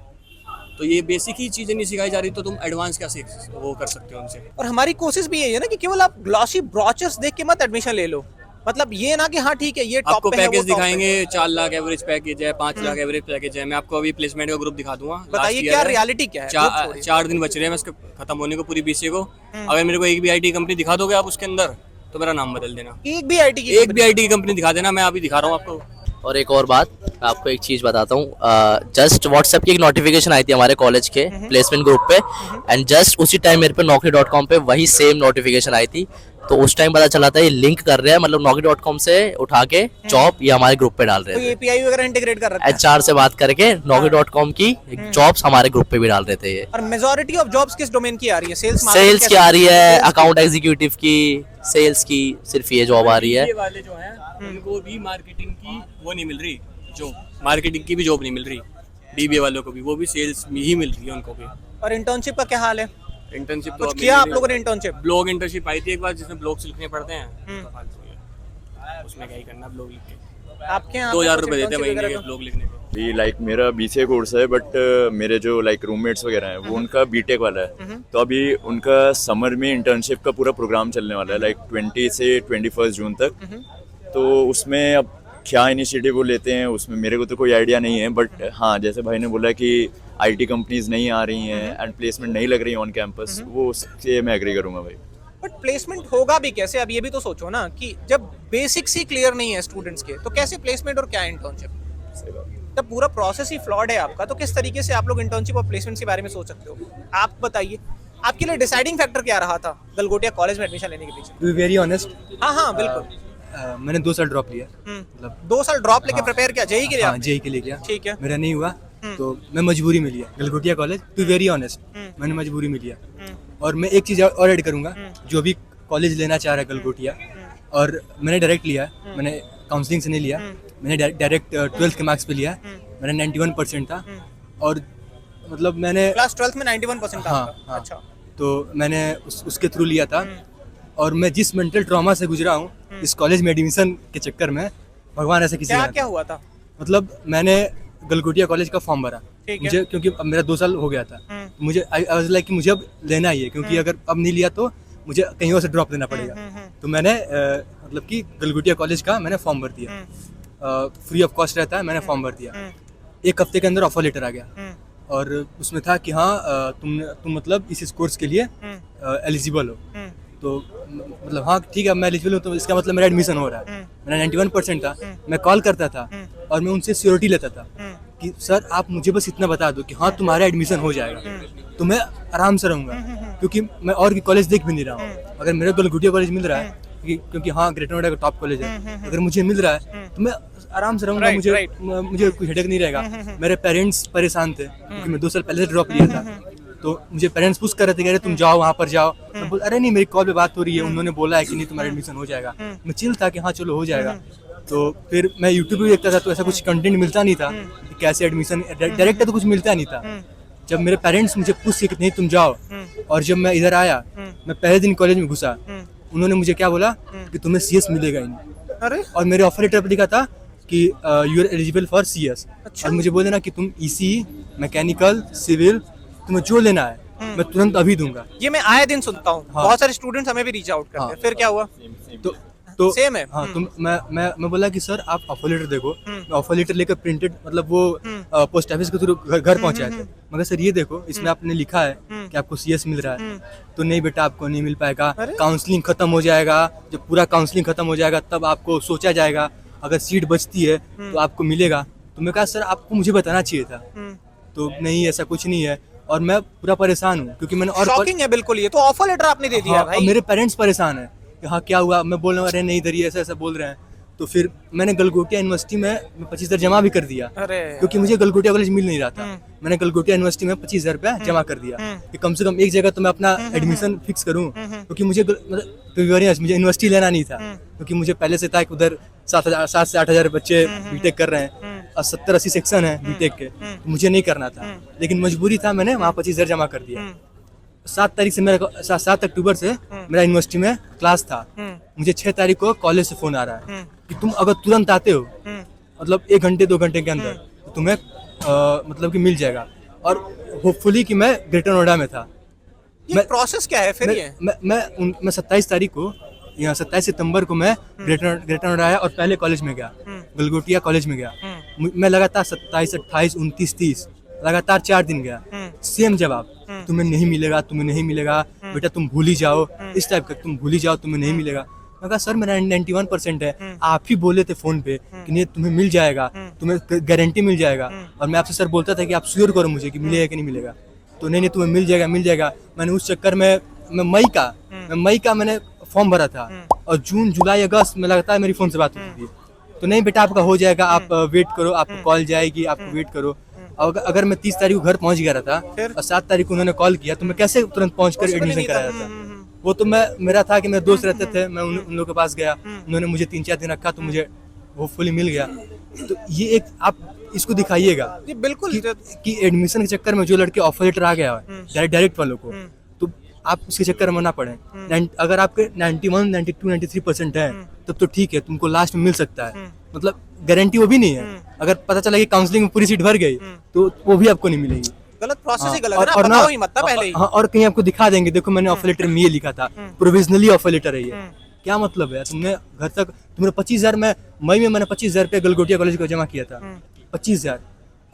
A: तो ये बेसिक ही चीजें नहीं सिखाई जा रही तो तुम एडवांस क्या सीख वो कर सकते हो उनसे।
D: और हमारी कोशिश भी यही है ना कि केवल आप ग्लॉसी ब्रोचर्स देख के मत एडमिशन ले लो। मतलब ये ना कि हाँ ठीक है ये टॉप
A: आपको
D: पे है, वो
A: पैकेज
D: top पे
A: दिखाएंगे,
D: है।
A: 4 लाख एवरेज पैकेज है, 5 लाख एवरेज पैकेज है। मैं आपको अभी प्लेसमेंट का ग्रुप दिखा दूंगा।
D: बताइए क्या रियलिटी क्या है? ग्रुप छोड़िए।
A: 4 दिन बच रहे हैं मैं इसके खत्म होने को पूरी BCA को। अगर मेरे को एक भी IT कंपनी दिखा दोगे आप उसके अंदर तो मेरा नाम बदल देना।
D: एक भी IT की
A: एक भी IT की कंपनी दिखा देना, मैं अभी दिखा रहा हूँ आपको।
C: और एक और बात आपको एक चीज़ बताता हूँ, जस्ट व्हाट्सएप की एक नोटिफिकेशन आई थी हमारे कॉलेज के प्लेसमेंट ग्रुप पे, एंड जस्ट उसी टाइम मेरे पे naukri.com पे वही सेम नोटिफिकेशन आई थी। तो उस टाइम पता चला था ये लिंक कर रहे हैं, मतलब naukri.com से उठा के जॉब ये हमारे ग्रुप पे डाल रहे
D: कोई
C: थे।
D: API वगैरह इंटीग्रेट कर रखा है।
C: HR से बात करके naukri.com की जॉब्स हमारे ग्रुप पे भी डाल रहे थे ये।
D: और मेजॉरिटी ऑफ जॉब्स किस डोमेन की आ रही है?
C: सेल्स की आ रही है, अकाउंट एग्जीक्यूटिव की, सेल्स की, सिर्फ ये जॉब आ रही है।
A: ये वाले जो हैं उनको भी मार्केटिंग की वो नहीं मिल रही, जो मार्केटिंग की भी जॉब नहीं मिल रही। DBA वालों को भी वो भी सेल्स में ही मिल रही है उनको भी।
D: और इंटर्नशिप का क्या हाल है?
A: इंटर्नशिप तो
D: कुछ किया आप लोगों ने इंटर्नशिप?
A: ब्लॉग इंटर्नशिप आई थी एक बार जिसमें ब्लॉग्स लिखने पड़ते हैं, तो फालतू है। उसमें क्या ही करना ब्लॉग लिख के।
D: आपके यहाँ
A: 2000
D: पे कुछ
A: रुपये देते हैं
D: internship
A: महीने
D: वगैरह
A: के ब्लॉग लिखने के।
E: भी लाइक मेरा BCA कोर्स है, बट मेरे जो लाइक रूममेट्स वगैरह हैं वो उनका BTech वाला है, तो अभी उनका समर में इंटर्नशिप का पूरा प्रोग्राम चलने वाला है लाइक 20 से 21 जून तक। तो उसमें अब क्या इनिशिएटिव वो लेते हैं उसमें मेरे को तो कोई आइडिया नहीं है, बट हाँ जैसे भाई ने बोला कि IT कंपनीज नहीं आ रही हैं एंड प्लेसमेंट नहीं लग रही है ऑन कैंपस, वो उससे मैं एग्री करूँगा भाई।
D: बट प्लेसमेंट होगा भी कैसे? अब ये भी तो सोचो ना कि जब बेसिक्स ही क्लियर नहीं है स्टूडेंट्स के, तो कैसे प्लेसमेंट और क्या इंटर्नशिप?
E: सही बात।
D: तब पूरा प्रोसेस ही फ्लॉड है आपका, तो किस तरीके से आप लोग इंटर्नशिप और प्लेसमेंट के बारे में सोच सकते हो? आप बताइए, आपके लिए डिसाइडिंग फैक्टर क्या रहा था गलगोटिया कॉलेज में एडमिशन लेने के पीछे?
B: टू बी वेरी ऑनेस्ट,
D: हाँ हाँ बिल्कुल।
B: मैंने 2 साल ड्रॉप लिया, मतलब
D: 2 साल ड्रॉप लेके
B: हाँ।
D: प्रिपेयर किया जेई के लिए
B: हाँ
D: आपने?
B: जेई के लिए किया,
D: ठीक है।
B: मेरा नहीं हुआ तो मैं मजबूरी में लिया Galgotia college. To very honest, मैंने मजबूरी में लिया। और मैं एक चीज़ और ऐड करूँगा, जो भी कॉलेज लेना चाह रहा है गलगोटिया, और मैंने डायरेक्ट लिया, मैंने काउंसलिंग से नहीं लिया, मैंने डायरेक्ट 12th के मार्क्स पे लिया, मेरा 91% था। और मतलब मैंने
D: क्लास 12th में 91% था
B: हाँ,
D: आपका?
B: हाँ।
D: अच्छा।
B: तो मैंने उसके थ्रू लिया था। और मैं जिस मेंटल ट्रॉमा से गुजरा हूँ इस कॉलेज में एडमिशन के चक्कर में, भगवान ऐसा किसी
D: क्या
B: का
D: क्या हुआ था?
B: मतलब मैंने गलगोटिया कॉलेज का फॉर्म भरा,
D: ठीक है।
B: मुझे क्योंकि अब मेरा 2 साल हो गया था, तो मुझे आई वाज लाइक कि मुझे अब लेना ही है, क्योंकि अगर अब नहीं लिया तो मुझे कहीं और से ड्रॉप लेना पड़ेगा। तो मैंने मतलब कि गलगोटिया कॉलेज का मैंने फॉर्म भर दिया, फ्री ऑफ कॉस्ट रहता है, मैंने फॉर्म भर दिया। 1 हफ्ते के अंदर ऑफर लेटर आ गया, और उसमें था कि हाँ तुम मतलब इस कोर्स के लिए एलिजिबल हो। तो मतलब हाँ ठीक है मैं एलिजिबल हूँ, तो इसका मतलब मेरा एडमिशन हो रहा है। मेरा 91% था। मैं कॉल करता था और मैं उनसे श्योरिटी लेता था कि सर आप मुझे बस इतना बता दो कि हाँ तुम्हारा एडमिशन हो जाएगा, तो मैं आराम से रहूँगा, क्योंकि मैं और भी कॉलेज देख भी नहीं रहा हूँ। अगर मेरे गलगोटिया कॉलेज मिल रहा है, क्योंकि हाँ ग्रेटर नोएडा का टॉप कॉलेज है, अगर मुझे मिल रहा है तो मैं आराम से रहूँगा, मुझे कोई हेडेक नहीं रहेगा। मेरे पेरेंट्स परेशान थे क्योंकि मैं 2 साल पहले से ड्रॉप लिया था, तो मुझे पेरेंट्स पुश कर रहे थे, कह रहे तुम जाओ वहाँ पर जाओ। मैं बोल अरे नहीं मेरी कॉल पे बात हो रही है, उन्होंने बोला है कि नहीं तुम्हारा एडमिशन हो जाएगा। मैं चिल था कि हाँ चलो हो जाएगा। तो फिर मैं यूट्यूब भी देखता था, तो ऐसा कुछ कंटेंट मिलता नहीं था कि कैसे एडमिशन, डायरेक्ट तो कुछ मिलता नहीं था। जब मेरे पेरेंट्स मुझे पूछ कि नहीं तुम जाओ, और जब मैं इधर आया, मैं पहले दिन कॉलेज में घुसा, उन्होंने मुझे क्या बोला कि तुम्हें CS मिलेगा ही नहीं।
D: अरे
B: और मेरे ऑफर लेटर पर लिखा था कि you are eligible for CS। और मुझे बोल देना कि तुम EC, मैकेनिकल, सिविल, तुम्हें जो लेना है मैं तुरंत अभी दूंगा।
D: ये मैं आए दिन सुनता हूँ,
B: हाँ।
D: बहुत सारे स्टूडेंट्स हमें भी रीच आउट करते हैं।
B: हाँ।
D: फिर क्या हुआ?
B: तो
D: सेम है।
B: हाँ, तो मैं बोला कि सर आप ऑफर लेटर देखो। मैं ऑफर लेटर लेकर प्रिंटेड मतलब वो पोस्ट ऑफिस के थ्रू घर पहुंचाए थे। मगर सर ये देखो इसमें आपने लिखा है कि आपको CS मिल रहा है, तो नहीं बेटा आपको नहीं मिल पाएगा। काउंसलिंग खत्म हो जाएगा, जब पूरा काउंसलिंग खत्म हो जाएगा तब आपको सोचा जाएगा, अगर सीट बचती है तो आपको मिलेगा। तो मैं कहा सर आपको मुझे बताना चाहिए था। तो नहीं ऐसा कुछ नहीं है, और मैं पूरा परेशान हूँ क्योंकि मैंने और
D: शॉकिंग है बिल्कुल। ये तो ऑफर लेटर आपने दे दिया
B: हाँ,
D: भाई।
B: और मेरे पेरेंट्स परेशान है कि हाँ क्या हुआ। मैं बोल रहा हूँ अरे नहीं इधर ही ऐसा ऐसा बोल रहे हैं। तो फिर मैंने गलगोटिया यूनिवर्सिटी में 25,000 जमा भी कर दिया,
D: अरे
B: क्योंकि मुझे गलगोटिया कॉलेज मिल नहीं रहा था। मैंने गलगोटिया यूनिवर्सिटी में 25,000 रुपया जमा कर दिया कि कम से कम एक जगह तो मैं अपना एडमिशन फिक्स करूँ, क्योंकि मुझे मुझे यूनिवर्सिटी लेना नहीं था, क्योंकि मुझे पहले से था कि उधर 7 से 8,000 बच्चे बीटेक कर रहे हैं और 70-80 सेक्शन है बीटेक के, तो मुझे नहीं करना था। लेकिन मजबूरी था, मैंने वहाँ 25,000 जमा कर दिया। 7 तारीख से मेरा 7 अक्टूबर से मेरा यूनिवर्सिटी में क्लास था। मुझे 6 तारीख को कॉलेज से फोन आ रहा है कि तुम अगर तुरंत आते हो, मतलब 1 घंटे 2 घंटे के अंदर, तो तुम्हें मतलब कि मिल जाएगा। और होपफुली कि मैं ग्रेटर नोएडा में था।
D: ये प्रोसेस क्या है फिर? ये
B: मैं 27 तारीख को यहाँ 27 सितंबर को मैं ग्रेटर नोएडा आया और पहले कॉलेज में गया, गलगोटिया कॉलेज में गया। मैं लगातार 27, 28, 29, 30 लगातार 4 दिन गया। सेम जवाब, तुम्हें नहीं मिलेगा, तुम्हें नहीं मिलेगा बेटा, तुम भूल ही जाओ, इस टाइप का, तुम भूल ही जाओ, तुम्हें नहीं मिलेगा। मैं कहा सर मेरा 91% है, आप ही बोले थे फोन पे कि नहीं तुम्हें मिल जाएगा, तुम्हें गारंटी मिल जाएगा। और मैं आपसे सर बोलता था कि आप श्योर करो मुझे कि मिलेगा कि नहीं मिलेगा। तो नहीं तुम्हें मिल जाएगा मिल जाएगा। मैंने उस चक्कर में मई का मैंने फॉर्म भरा था, और जून जुलाई अगस्त में लगातार मेरी फोन से बात होती थी। तो नहीं बेटा आपका हो जाएगा, आप वेट करो, आपको कॉल जाएगी, आपको वेट करो। अगर मैं 30 तारीख को घर पहुंच गया था और 7 तारीख को उन्होंने कॉल किया, तो मैं कैसे तुरंत पहुंचकर एडमिशन कराया था। वो तो मेरा था कि मेरे दोस्त रहते थे, मैं उन लोगों के पास गया, उन्होंने मुझे 3-4 दिन रखा, तो मुझे होपफुली मिल गया। तो ये एक आप इसको दिखाइएगा
D: बिल्कुल
B: कि एडमिशन के चक्कर में जो लड़के ऑफर लेटर आ गया है डायरेक्ट वालों को, तो आप उसके चक्कर में ना पड़े। अगर आपके 91, 92, 93% है तब तो ठीक है, तुमको लास्ट में मिल सकता है, मतलब गारंटी वो भी नहीं है। अगर पता चला कि काउंसलिंग में पूरी सीट भर गई तो वो भी आपको नहीं मिलेगी।
D: गलत प्रोसेस ही गलत
B: और-
D: है ना,
B: और
D: बताओ ही मत ना पहले ही।
B: हाँ, और कहीं आपको दिखा देंगे, देखो मैंने ऑफर लेटर में ये लिखा था, प्रोविजनली ऑफर लेटर है ये। क्या मतलब है, तुमने घर तक तुमने 25,000 में मई में मैंने 25,000 रुपया गलगोटिया कॉलेज को जमा किया था। 25,000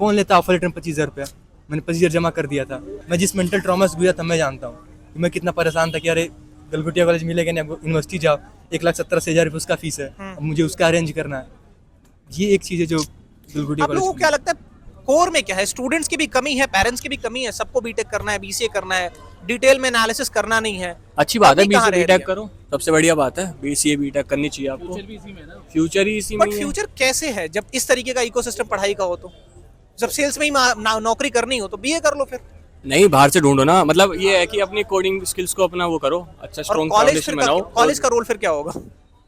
B: कौन लेता ऑफर लेटर में 25,000 रुपया? मैंने 25,000 जमा कर दिया था। मैं जिस मेंटल ट्रॉमा से गुजरा था मैं जानता हूँ कि मैं कितना परेशान था कि अरे गलगोटिया कॉलेज मिलेगा नहीं, यूनिवर्सिटी जाओ 1,70,000 रुपये उसका फीस है, अब मुझे उसका अरेंज करना है। ये एक चीज़ है जो गलगोटिया
D: आप लोगों को
B: कॉलेज।
D: क्या लगता है कोर में क्या है? स्टूडेंट्स की भी कमी है, पेरेंट्स की भी कमी है, सबको बीटेक करना है, बीसीए करना है, डिटेल में एनालिसिस करना नहीं है।
A: अच्छी बात है,
D: कमी कहाँ
A: बीसीए
D: रह
A: बीटेक
D: रही है?
A: करो, सबसे बढ़िया बात है, बीसीए बीटेक करनी चाहिए आपको। फ्यूचर ही इसी में
D: बट
A: ही है।
D: फ्यूचर कैसे है जब इस तरीके का इकोसिस्टम पढ़ाई का हो? तो जब सेल्स में ही नौकरी करनी हो तो बीए कर लो फिर।
A: नहीं, बाहर से ढूंढो ना, मतलब ये है कि अपनी कोडिंग स्किल्स को अपना वो करो, अच्छा
D: और
A: स्ट्रॉन्ग
D: कॉलेज
A: फाउंडेशन
D: फिर
A: बनाओ।
D: कॉलेज का रोल फिर क्या होगा?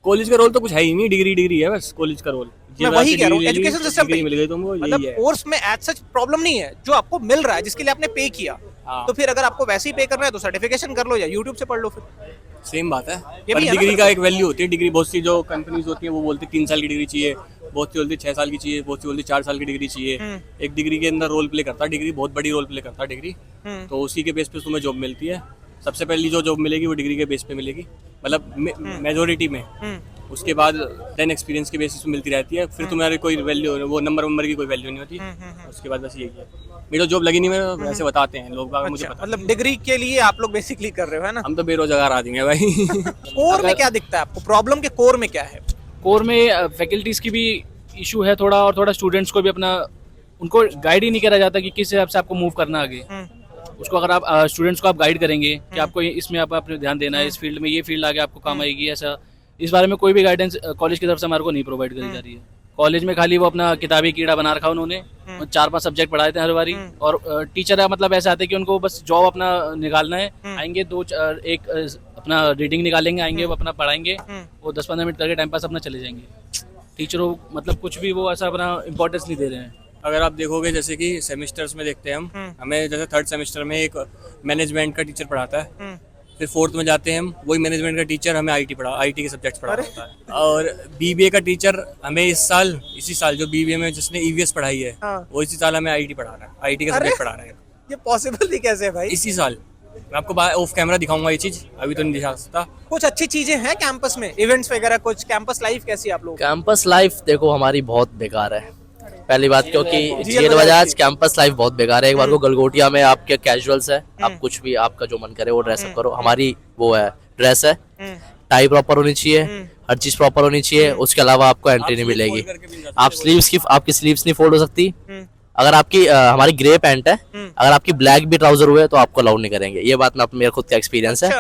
A: कॉलेज का रोल तो कुछ है ही नहीं, डिग्री है बस कॉलेज का रोल।
D: मैं वही कह रहा हूँ, एजुकेशन सिस्टम
A: डिग्री मिल गई तुमको,
D: मतलब
A: यही है।
D: कोर्स में एज सच प्रॉब्लम नहीं है, जो आपको मिल रहा है जिसके लिए आपने पे किया,
A: हाँ।
D: तो फिर अगर आपको वैसे ही पे करना है तो सर्टिफिकेशन कर लो या यूट्यूब से पढ़ लो फिर।
A: सेम बात है,
D: ये
A: पर
D: भी है ना
A: डिग्री
D: फिर
A: का
D: तो।
A: एक वैल्यू होती है। डिग्री बहुत सी जो कंपनीज होती है वो बोलती है 3 साल की डिग्री चाहिए, बहुत सी बोलती है 6 साल की चाहिए, बहुत सी बोलती है 4 साल की डिग्री चाहिए। एक डिग्री के अंदर रोल प्ले करता है, डिग्री बहुत बड़ी रोल प्ले करता है डिग्री। तो उसी के बेस पे तुम्हें जॉब मिलती है। सबसे पहली जो जॉब मिलेगी वो डिग्री के बेस पे मिलेगी, मतलब मेजोरिटी में। उसके बाद देन एक्सपीरियंस के बेसिस पे मिलती रहती है। फिर तुम्हारी कोई वैल्यू, वो नंबर की कोई वैल्यू नहीं होती। उसके बाद बस यही है। मेरी तो जॉब लगी नहीं, मैं वैसे बताते हैं लोग, मुझे
D: अच्छा,
A: पता।
D: मतलब डिग्री के लिए आप लोग बेसिकली कर रहे हो, है ना?
A: हम तो बेरोजगार आदमी है भाई।
D: कोर में क्या दिखता है आपको? प्रॉब्लम के कोर में क्या है?
F: कोर में फैकल्टीज़ की भी इशू है थोड़ा, और थोड़ा स्टूडेंट्स को भी अपना उनको गाइड ही नहीं करा जाता कि किस हिसाब से आपको मूव करना आगे। उसको अगर आप स्टूडेंट्स को आप गाइड करेंगे कि आपको इसमें आप अपने ध्यान देना है, इस फील्ड में ये फील्ड आगे आपको काम आएगी, ऐसा इस बारे में कोई भी गाइडेंस कॉलेज की तरफ से हमारे को नहीं प्रोवाइड करी जा रही है। कॉलेज में खाली वो अपना किताबी कीड़ा बना रखा उन्होंने, 4-5 सब्जेक्ट पढ़ाए थे हर बारी, और टीचर मतलब ऐसे आते कि उनको बस जॉब अपना निकालना है, आएंगे एक अपना रीडिंग निकालेंगे, आएंगे वो अपना पढ़ाएंगे, वो 10-15 मिनट करके टाइम पास अपना चले जाएंगे। टीचरों मतलब कुछ भी वो ऐसा अपना इम्पोर्टेंस नहीं दे रहे हैं।
A: अगर आप देखोगे जैसे कि सेमेस्टर्स में देखते हैं हम, हमें जैसे 3rd सेमेस्टर में एक मैनेजमेंट का टीचर पढ़ाता है, फिर 4th में जाते हैं हम, वही मैनेजमेंट का टीचर हमें आईटी के सब्जेक्ट्स पढ़ा रहा है। और बीबीए का टीचर हमें इसी साल जो बीबीए में जिसने ईवीएस पढ़ाई है, वो इसी साल हमें आईटी पढ़ा रहा है, आईटी का सब्जेक्ट पढ़ा रहा है
D: ये पॉसिबल भी कैसे है भाई?
A: इसी साल। मैं आपको ऑफ कैमरा दिखाऊंगा ये चीज, अभी तो नहीं दिखा सकता।
D: कुछ अच्छी चीजें हैं कैंपस में, इवेंट्स वगैरह कुछ? कैंपस लाइफ कैसी है आप लोगों की?
C: कैंपस लाइफ देखो हमारी बहुत बेकार है, पहली बात, क्योंकि
D: जेल
C: जेल
D: बजाज
C: बजाज कैंपस लाइफ बहुत बेकार है। एक बार को गलगोटिया में आपके कैजुअल्स है, आप कुछ भी आपका जो मन करे वो ड्रेस अप करो। हमारी वो है ड्रेस है, टाई प्रॉपर होनी चाहिए, हर चीज प्रॉपर होनी चाहिए, उसके अलावा आपको एंट्री नहीं मिलेगी। आप आपकी स्लीव्स नहीं फोल्ड हो सकती। अगर आपकी हमारी ग्रे पैंट है, अगर आपकी ब्लैक भी ट्राउजर हुए तो आपको अलाउड नहीं करेंगे। ये बात मेरा खुद का एक्सपीरियंस है।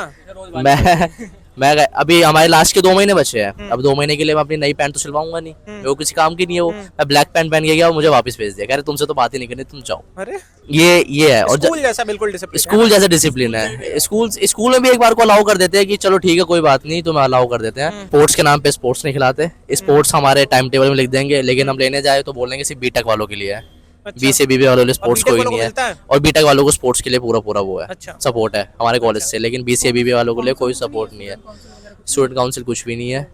C: मैं अभी हमारे लास्ट के 2 महीने बचे हैं, अब 2 महीने के लिए मैं अपनी नई पैंट तो सिलवाऊंगा नहीं, वो किसी काम की नहीं है। वो मैं ब्लैक पैंट पहन के गया, मुझे वापस भेज दिया, कह रहे तुमसे तो बात ही नहीं करनी, तुम जाओ।
D: अरे
C: ये है। और
D: स्कूल जैसा बिल्कुल डिसिप्लिन।
C: स्कूल जैसा डिसिप्लिन है। स्कूल में भी एक बार को अलाउ कर देते हैं कि चलो ठीक है कोई बात नहीं, तुम्हें अलाउ कर देते हैं। स्पोर्ट्स के नाम पे स्पोर्ट्स नहीं खिलाते। स्पोर्ट्स हमारे टाइम टेबल में लिख देंगे, लेकिन हम लेने जाए तो बोलेंगे सिर्फ बीटेक वालों के लिए है। बीसीबी वालों के लिए स्पोर्ट्स
D: B.Tech
C: कोई
D: वालों
C: नहीं
D: को
C: है,
D: मिलता है?
C: और बीटेक वालों को स्पोर्ट्स के लिए पूरा वो है,
D: अच्छा।
C: सपोर्ट है हमारे कॉलेज से। लेकिन बीसीबी वालों के लिए कोई सपोर्ट नहीं है, स्टूडेंट काउंसिल कुछ भी नहीं है,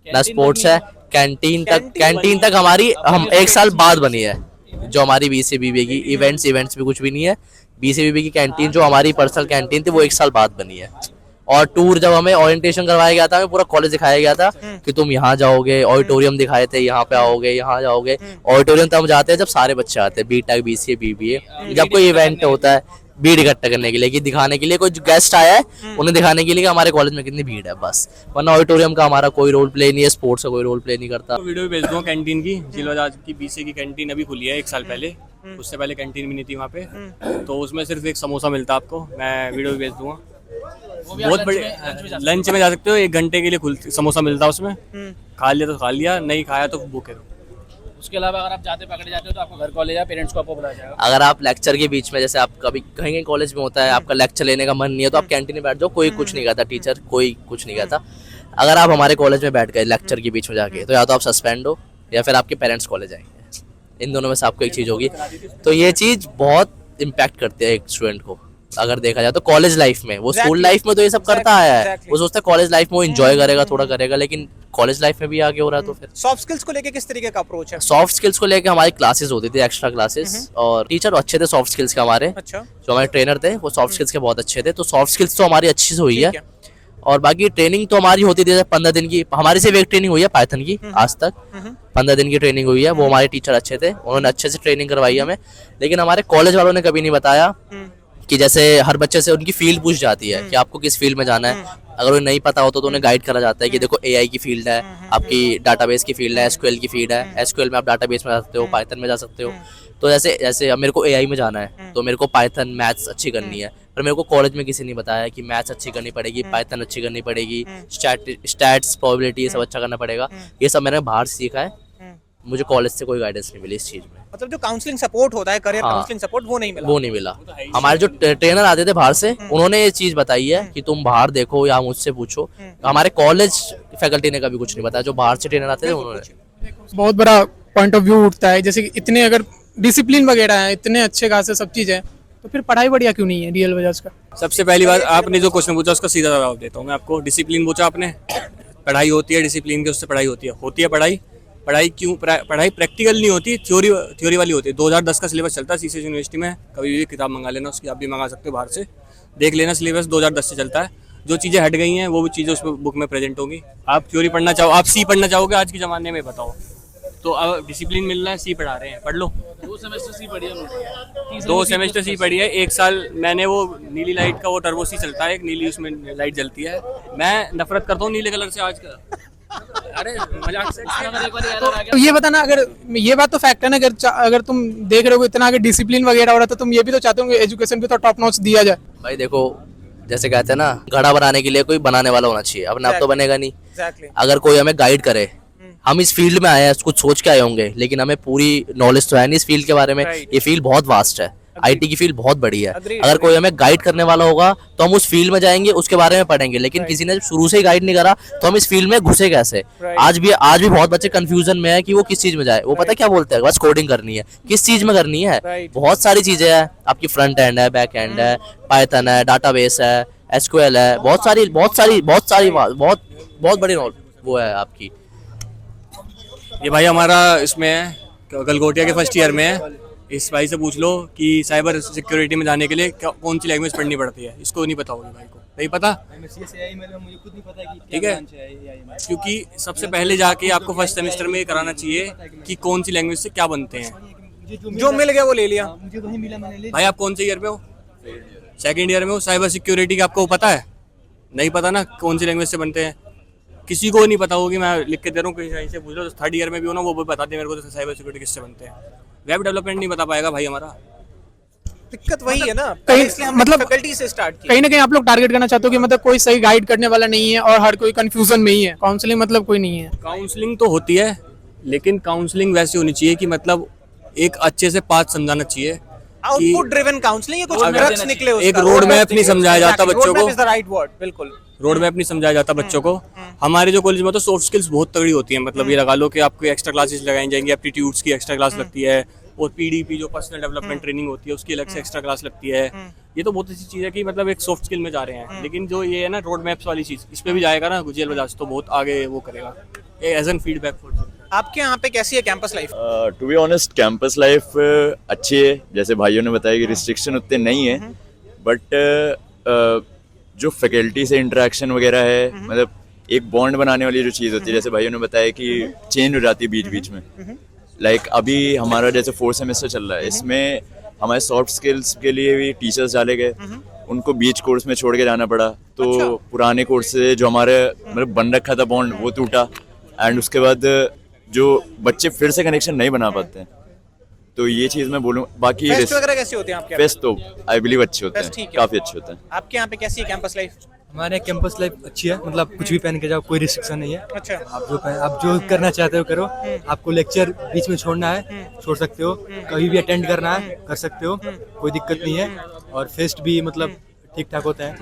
C: ना स्पोर्ट्स है। कैंटीन तक हमारी हम 1 साल बाद बनी है, जो हमारी बीसीबी की इवेंट्स भी कुछ भी नहीं है। बीसीबी की कैंटीन जो हमारी पर्सनल कैंटीन थी वो 1 साल बाद बनी है। और टूर जब हमें ओरिएंटेशन करवाया गया था, हमें पूरा कॉलेज दिखाया गया था कि तुम यहाँ जाओगे, ऑडिटोरियम दिखाए थे, यहाँ पे आओगे, यहाँ जाओगे। ऑडिटोरियम तब जाते हैं जब सारे बच्चे आते हैं, बीटेक बीसीए बीबीए, जब कोई इवेंट होता है भीड़ इकट्ठा करने के लिए, कि दिखाने के लिए कोई गेस्ट आया है उन्हें दिखाने के लिए कि हमारे कॉलेज में कितनी भीड़ है, बस। वरना ऑडिटोरियम का हमारा कोई रोल प्ले नहीं है, स्पोर्ट्स का कोई रोल प्ले नहीं करता।
A: वीडियो भी भेज दूंगा कैंटीन की, जेल बजाज की बीसीए की कैंटीन अभी खुली है 1 साल पहले, उससे पहले कैंटीन भी नहीं थी वहाँ पे, तो उसमें सिर्फ एक समोसा मिलता आपको। मैं वीडियो भी भेज दूंगा, बहुत बड़े लंच में जा सकते हो, 1 घंटे के लिए समोसा मिलता है उसमें, खा लिया तो खा लिया, नहीं खाया तो भूखे रहो।
F: उसके अलावा अगर आप पकड़े जाते हो तो आपको घर कॉलेज या पेरेंट्स को आपको बुलाया जाएगा।
C: अगर आप लेक्चर के बीच में, जैसे आप कभी कहीं कॉलेज में होता है, आपका लेक्चर लेने का मन नहीं है तो आप कैंटीन में बैठ जाओ, कोई कुछ नहीं कहता, टीचर कोई कुछ नहीं कहता। अगर आप हमारे कॉलेज में बैठ गए लेक्चर के बीच में जाके, तो या तो आप सस्पेंड हो या फिर आपके पेरेंट्स कॉलेज आएंगे, इन दोनों में से आपको एक चीज़ होगी। तो ये चीज़ बहुत इम्पैक्ट करती है एक स्टूडेंट को, अगर देखा जाए तो कॉलेज लाइफ में, वो स्कूल
D: Exactly.
C: लाइफ में तो ये सब करता आया है,
D: Exactly.
C: वो सोचता है कॉलेज लाइफ में वो एंजॉय करेगा, थोड़ा करेगा, लेकिन कॉलेज लाइफ में भी आगे हो रहा है तो फिर
D: सॉफ्ट स्किल्स को लेके किस तरीके का अप्रोच है?
C: सॉफ्ट स्किल्स को लेके हमारी क्लासेस होती थी, एक्स्ट्रा क्लासेस, और टीचर अच्छे थे सॉफ्ट स्किल्स के हमारे,
D: अच्छा,
C: जो हमारे ट्रेनर थे वो सॉफ्ट स्किल्स के बहुत अच्छे थे, तो सॉफ्ट स्किल्स तो हमारी अच्छी से हुई है।
D: ठीक है।
C: और बाकी ट्रेनिंग तो हमारी होती थी 15 दिन की, हमारी सिर्फ एक ट्रेनिंग हुई है पाइथन की आज तक, 15 दिन की ट्रेनिंग हुई है, वो हमारे टीचर अच्छे थे, उन्होंने अच्छे से ट्रेनिंग करवाई हमें। लेकिन हमारे कॉलेज वालों ने कभी नहीं बताया कि जैसे हर बच्चे से उनकी फील्ड पूछ जाती है कि आपको किस फील्ड में जाना है, अगर उन्हें नहीं पता हो तो उन्हें गाइड करा जाता है कि देखो एआई की फील्ड है, आपकी डाटाबेस की फील्ड है, एसक्यूएल की फील्ड है, एसक्यूएल में आप डाटाबेस में जा सकते हो, पाइथन में जा सकते हो। तो जैसे जैसे अब मेरे को एआई में जाना है तो मेरे को पाइथन मैथ्स अच्छी करनी है, पर मेरे को कॉलेज में किसी ने बताया कि मैथ्स अच्छी करनी पड़ेगी, पाइथन अच्छी करनी पड़ेगी, स्टैट्स प्रोबेबिलिटी ये सब अच्छा करना पड़ेगा। ये सब मैंने बाहर सीखा है, मुझे कॉलेज से कोई गाइडेंस नहीं मिली इस चीज़ में।
D: मतलब जो काउंसलिंग सपोर्ट होता है, करियर
C: हाँ।
D: काउंसलिंग सपोर्ट, वो नहीं मिला।
C: वो नहीं मिला। हमारे जो ट्रेनर आते थे बाहर से, उन्होंने ये चीज बताई है कि तुम बाहर देखो या मुझसे पूछो, हमारे कॉलेज फैकल्टी ने कभी कुछ नहीं बताया, जो बाहर से ट्रेनर आते थे उन्होंने।
H: बहुत बड़ा पॉइंट ऑफ व्यू उठता है, जैसे कि इतने अगर डिसिप्लिन वगैरह है, इतने अच्छे खासे सब चीज़ है, तो फिर पढ़ाई बढ़िया क्यों नहीं है रियल बजाज का?
A: सबसे पहली बात, आपने जो क्वेश्चन पूछा उसका सीधा जवाब देता हूँ मैं आपको। डिसिप्लिन पूछा आपने, पढ़ाई होती है डिसिप्लिन के, उससे पढ़ाई होती है पढ़ाई। पढ़ाई क्यों? पढ़ाई प्रैक्टिकल नहीं होती, थ्योरी वाली होती है। 2010 का सिलेबस चलता है सीसीएस यूनिवर्सिटी में, कभी भी किताब मंगा लेना उसकी, आप भी मंगा सकते हो बाहर से, देख लेना, सिलेबस 2010 से चलता है। जो चीज़ें हट गई हैं वो भी चीज़ें उसमें बुक में प्रेजेंट होंगी। आप थ्योरी पढ़ना चाहो, आप सी पढ़ना चाहोगे आज के ज़माने में, बताओ तो अब डिसिप्लिन मिल रहा है, सी पढ़ा रहे हैं, पढ़ लो।
F: 2 सेमेस्टर सी पढ़ी है,
A: 2 सेमेस्टर सी पढ़ी है, 1 साल मैंने वो नीली लाइट का वो टर्बो सी चलता है, एक नीली उसमें लाइट जलती है, मैं नफरत करता हूँ नीले कलर से आज का। अरे मजाक से।
H: तो ये बताना, अगर ये बात तो फैक्ट है ना, अगर तुम देख रहे हो इतना अगर डिसिप्लिन वगैरह हो रहा है, तो तुम ये भी तो चाहते हो कि एजुकेशन पे तो टॉप नॉच दिया जाए।
C: भाई देखो, जैसे कहते हैं ना, घड़ा बनाने के लिए कोई बनाने वाला होना चाहिए, अपने आप तो बनेगा नहीं।
D: Exactly.
C: अगर कोई हमें गाइड करे, हम इस फील्ड में आए हैं, कुछ सोच के आए होंगे, लेकिन हमें पूरी नॉलेज तो है नहीं इस फील्ड के बारे में।
D: Right.
C: ये फील्ड बहुत वास्ट है, आईटी की फील्ड बहुत बड़ी है।
D: Agreed,
C: अगर कोई हमें गाइड करने वाला होगा तो हम उस फील्ड में जाएंगे, उसके बारे में पढ़ेंगे, लेकिन किसी ने शुरू से ही गाइड नहीं करा तो हम इस फील्ड में घुसे कैसे?
D: Right.
C: आज भी बहुत बच्चे कंफ्यूजन में है कि वो किस चीज में जाए। वो पता क्या बोलते हैं, बस कोडिंग करनी है। किस चीज में करनी है?
D: Right.
C: बहुत सारी चीजें हैं, आपकी फ्रंट एंड है, बैक एंड है, पाइथन है, डाटाबेस है, एसक्यूएल है, बहुत बड़ी वो है आपकी।
A: ये भाई हमारा इसमें है, गलगोटिया के फर्स्ट ईयर में है। इस भाई से पूछ लो कि साइबर सिक्योरिटी में जाने के लिए कौन सी लैंग्वेज पढ़नी पड़ती है, इसको नहीं पता होगी भाई को, नहीं पता, ठीक है? क्योंकि सबसे पहले जाके आपको फर्स्ट सेमेस्टर में ये कराना चाहिए कि कौन सी लैंग्वेज से क्या बनते हैं।
D: जो मिल गया वो ले लिया।
A: भाई आप कौन से ईयर में हो? सेकंड ईयर में हो। साइबर सिक्योरिटी का आपको पता है? नहीं पता ना कौन सी लैंग्वेज से बनते हैं, किसी को नहीं पता होगी। मैं लिख के दे रहा हूँ, कहीं से पूछ लो, थर्ड ईयर में भी हो ना, वो भी बता दे मेरे को तो साइबर सिक्योरिटी किससे बनते हैं। वेब डेवलपमेंट नहीं बता पाएगा भाई हमारा।
D: दिक्कत वही है ना,
H: कहीं-
D: इसलिए हमने
H: मतलब
D: फैकल्टी से स्टार्ट किया।
H: कहीं ना कहीं आप लोग टारगेट करना चाहते हो कि मतलब कोई सही गाइड करने वाला नहीं है और हर कोई कंफ्यूजन में ही है, काउंसलिंग मतलब कोई नहीं है।
A: काउंसलिंग तो होती है, लेकिन काउंसलिंग वैसी होनी चाहिए कि मतलब एक अच्छे से पाथ समझाना चाहिए।
D: आउटपुट ड्रिवन काउंसलिंग, ये कुछ
A: अगर
D: ड्रग्स निकले उसका,
A: एक रोड मैप नहीं समझाया जाता बच्चों को।
D: Road map is the right word, बिल्कुल।
A: रोड मैप नहीं समझाया जाता बच्चों को। हमारे जो कॉलेज में तो सॉफ्ट स्किल्स बहुत तगड़ी होती है, मतलब ये लगा लो कि आपको एक्स्ट्रा क्लासेस लगाई जाएंगी, एप्टीट्यूड्स की एक्स्ट्रा क्लास लगती है, और पीडीपी जो पर्सनल डेवलपमेंट ट्रेनिंग होती है उसकी अलग से एक्स्ट्रा क्लास लगती है। ये तो बहुत अच्छी चीज़ है कि मतलब एक सॉफ्ट स्किल में जा रहे हैं। लेकिन जो ये है ना रोड मैप्स वाली चीज़, इस पे भी जाएगा ना गुजरात बजाज, तो बहुत आगे वो करेगा एज एन फीडबैक फॉर।
D: आपके यहाँ पे कैसी है campus life?
E: To be honest campus life अच्छी है, जैसे भाइयों ने बताया कि रिस्ट्रिक्शन उतने नहीं है, बट जो फैकल्टी से इंटरेक्शन वगैरह है, मतलब एक बॉन्ड बनाने वाली जो चीज़ होती है, जैसे भाइयों ने बताया कि चेंज हो जाती है बीच बीच में। लाइक अभी हमारा जैसे 4th सेमेस्टर चल रहा है, इसमें हमारे सॉफ्ट स्किल्स के लिए भी टीचर्स डाले गए, उनको बीच कोर्स में छोड़ के जाना पड़ा। तो
D: अच्छा।
E: पुराने कोर्स से जो हमारे मतलब बन रखा था बॉन्ड, वो टूटा, एंड उसके बाद जो बच्चे फिर से कनेक्शन नहीं बना पाते हैं। तो ये चीज़ मैं बोलूँ। बाकी
D: फेस्ट वगैरह कैसे होते हैं आपके यहाँ पे?
E: फेस्ट तो आई बिलीव अच्छे होते
D: फेस्ट ठीक
E: हैं,
D: है।
E: काफ़ी अच्छे होते हैं।
D: आपके यहाँ पे कैसी है कैंपस लाइफ?
B: हमारे कैंपस लाइफ अच्छी है, मतलब कुछ भी पहन के जाओ, कोई रिस्ट्रिक्शन नहीं है।
D: अच्छा।
B: आप जो करना चाहते हो करो। आपको लेक्चर बीच में छोड़ना है छोड़ सकते हो, कभी भी अटेंड करना है कर सकते हो, कोई दिक्कत नहीं है। और फेस्ट भी मतलब ठीक ठाक होता है।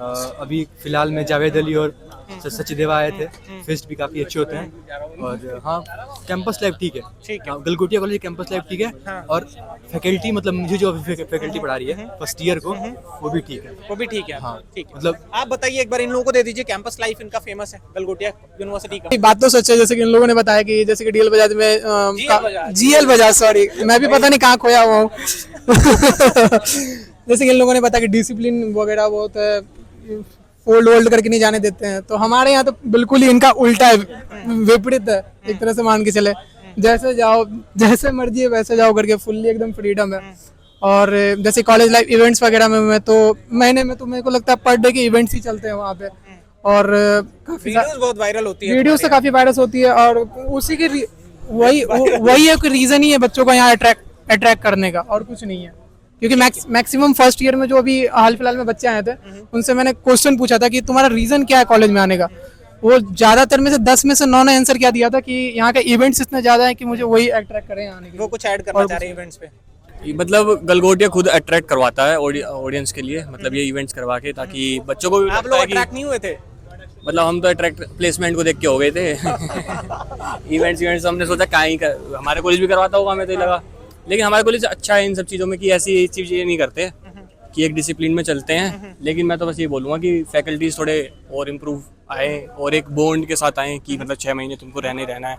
B: अभी फिलहाल में जावेद अली और सचदेवा आए थे, फेस्ट भी काफ़ी अच्छे होते हैं। और हाँ, कैंपस लाइफ ठीक है,
D: ठीक है।
B: गलगोटिया कॉलेज कैंपस लाइफ ठीक है। और फैकल्टी मतलब मुझे जो अभी फैकल्टी पढ़ा रही है फर्स्ट ईयर को, वो भी ठीक है।
D: वो भी ठीक है।
B: हाँ,
D: ठीक है।
B: मतलब
D: आप बताइए एक बार इन लोगों को दे दीजिए, कैंपस लाइफ इनका फेमस है गलगोटिया यूनिवर्सिटी का।
H: बात तो सच है, जैसे कि इन लोगों ने बताया कि जैसे कि डीएल बजाज में जीएल बजाज, सॉरी मैं भी पता नहीं कहाँ खोया हुआ हूँ। जैसे कि इन लोगों ने बताया कि डिसिप्लिन वगैरह बहुत है, फोल्ड वोल्ड करके नहीं जाने देते हैं। तो हमारे यहाँ तो बिल्कुल ही इनका उल्टा है, विपरीत है एक तरह से मान के चले। जैसे जाओ, जैसे मर्जी है वैसे जाओ करके, फुल्ली एकदम फ्रीडम है। और जैसे कॉलेज लाइफ इवेंट्स वगैरह में मैं तो महीने में तो मेरे को लगता है पर डे के इवेंट्स ही चलते हैं वहाँ पे। और काफी
D: वीडियोस बहुत वायरल होती है,
H: वीडियोस तो काफी वायरल होती है। और उसी की वही एक रीजन ही है बच्चों को यहाँ अट्रैक्ट करने का, और कुछ नहीं है। क्योंकि मैक्सिमम फर्स्ट ईयर में जो अभी हाल फिलहाल में बच्चे आए थे, उनसे मैंने क्वेश्चन पूछा था कि तुम्हारा रीजन क्या है कॉलेज में आने का। वो ज्यादातर में से 10 में से 9 ने आंसर क्या दिया था कि यहाँ के इवेंट्स इतने ज्यादा हैं कि मुझे वही अट्रैक्ट करें आने के लिए।
D: वो कुछ ऐड करना चाह रहे हैं इवेंट्स पे।
A: मतलब गलगोटिया खुद अट्रैक्ट करवाता है ऑडियंस के लिए, मतलब ये इवेंट्स करवा के, ताकि बच्चों को भी
D: आप
A: लगता
D: लोग
A: है कि
D: अट्रैक्ट नहीं हुए थे?
A: मतलब हम तो अट्रैक्ट प्लेसमेंट को देख के हो गए थे। इवेंट्स हमने सोचा कहीं हमारे कॉलेज भी करवाता होगा, हमें तो लगा। लेकिन हमारे कॉलेज अच्छा है इन सब चीज़ों में कि ऐसी चीज़ें नहीं करते कि एक डिसिप्लिन में चलते हैं। लेकिन मैं तो बस ये बोलूँगा कि फैकल्टीज थोड़े और इम्प्रूव आए और एक बॉन्ड के साथ आए कि मतलब 6 महीने तुमको रहना है।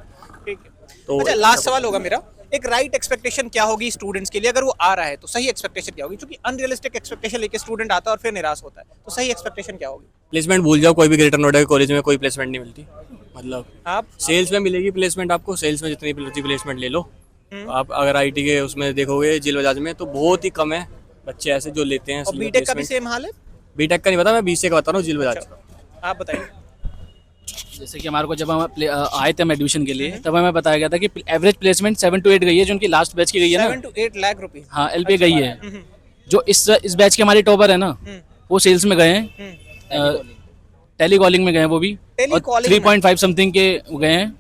D: ठीक है।
A: तो
D: अच्छा, लास्ट सवाल होगा मेरा, एक राइट एक्सपेक्टेशन क्या होगी स्टूडेंट्स के लिए अगर वो आ रहा है, तो सही एक्सपेक्टेशन क्या होगी? क्योंकि अनरियलिस्टिक एक्सपेक्टेशन लेके स्टूडेंट आता है और फिर निराश होता है, तो सही एक्सपेक्टेशन क्या होगी?
A: प्लेसमेंट भूल जाओ, कोई भी ग्रेटर नोएडा के कॉलेज में कोई प्लेसमेंट नहीं मिलती। मतलब
D: आप
A: सेल्स में मिलेगी प्लेसमेंट आपको, सेल्स में जितनी प्लेसमेंट ले लो। आप अगर आईटी के उसमें देखोगे जिल बजाज में, तो बहुत ही कम है बच्चे ऐसे जो लेते हैं।
D: और बीटेक का भी सेम हाल है?
A: बीटेक का नहीं पता, मैं बीसीए का बता रहा हूँ, जिल बजाज।
D: आप बताइए।
F: जैसे कि हमारे को जब हम आए थे हम एडमिशन के लिए, तब हमें बताया गया था कि एवरेज प्लेसमेंट 7 to 8 गई है, जो उनकी लास्ट बैच की गई है
D: 7
F: ना।
D: to 8 लाख रुपए।
F: हाँ, एलपीए गई है। जो इस बैच के हमारे टॉपर है ना, वो सेल्स में गए हैं, टेली कॉलिंग में गए हैं वो भी, और
D: Telecalling में?
F: 3.5 समथिंग के गए हैं।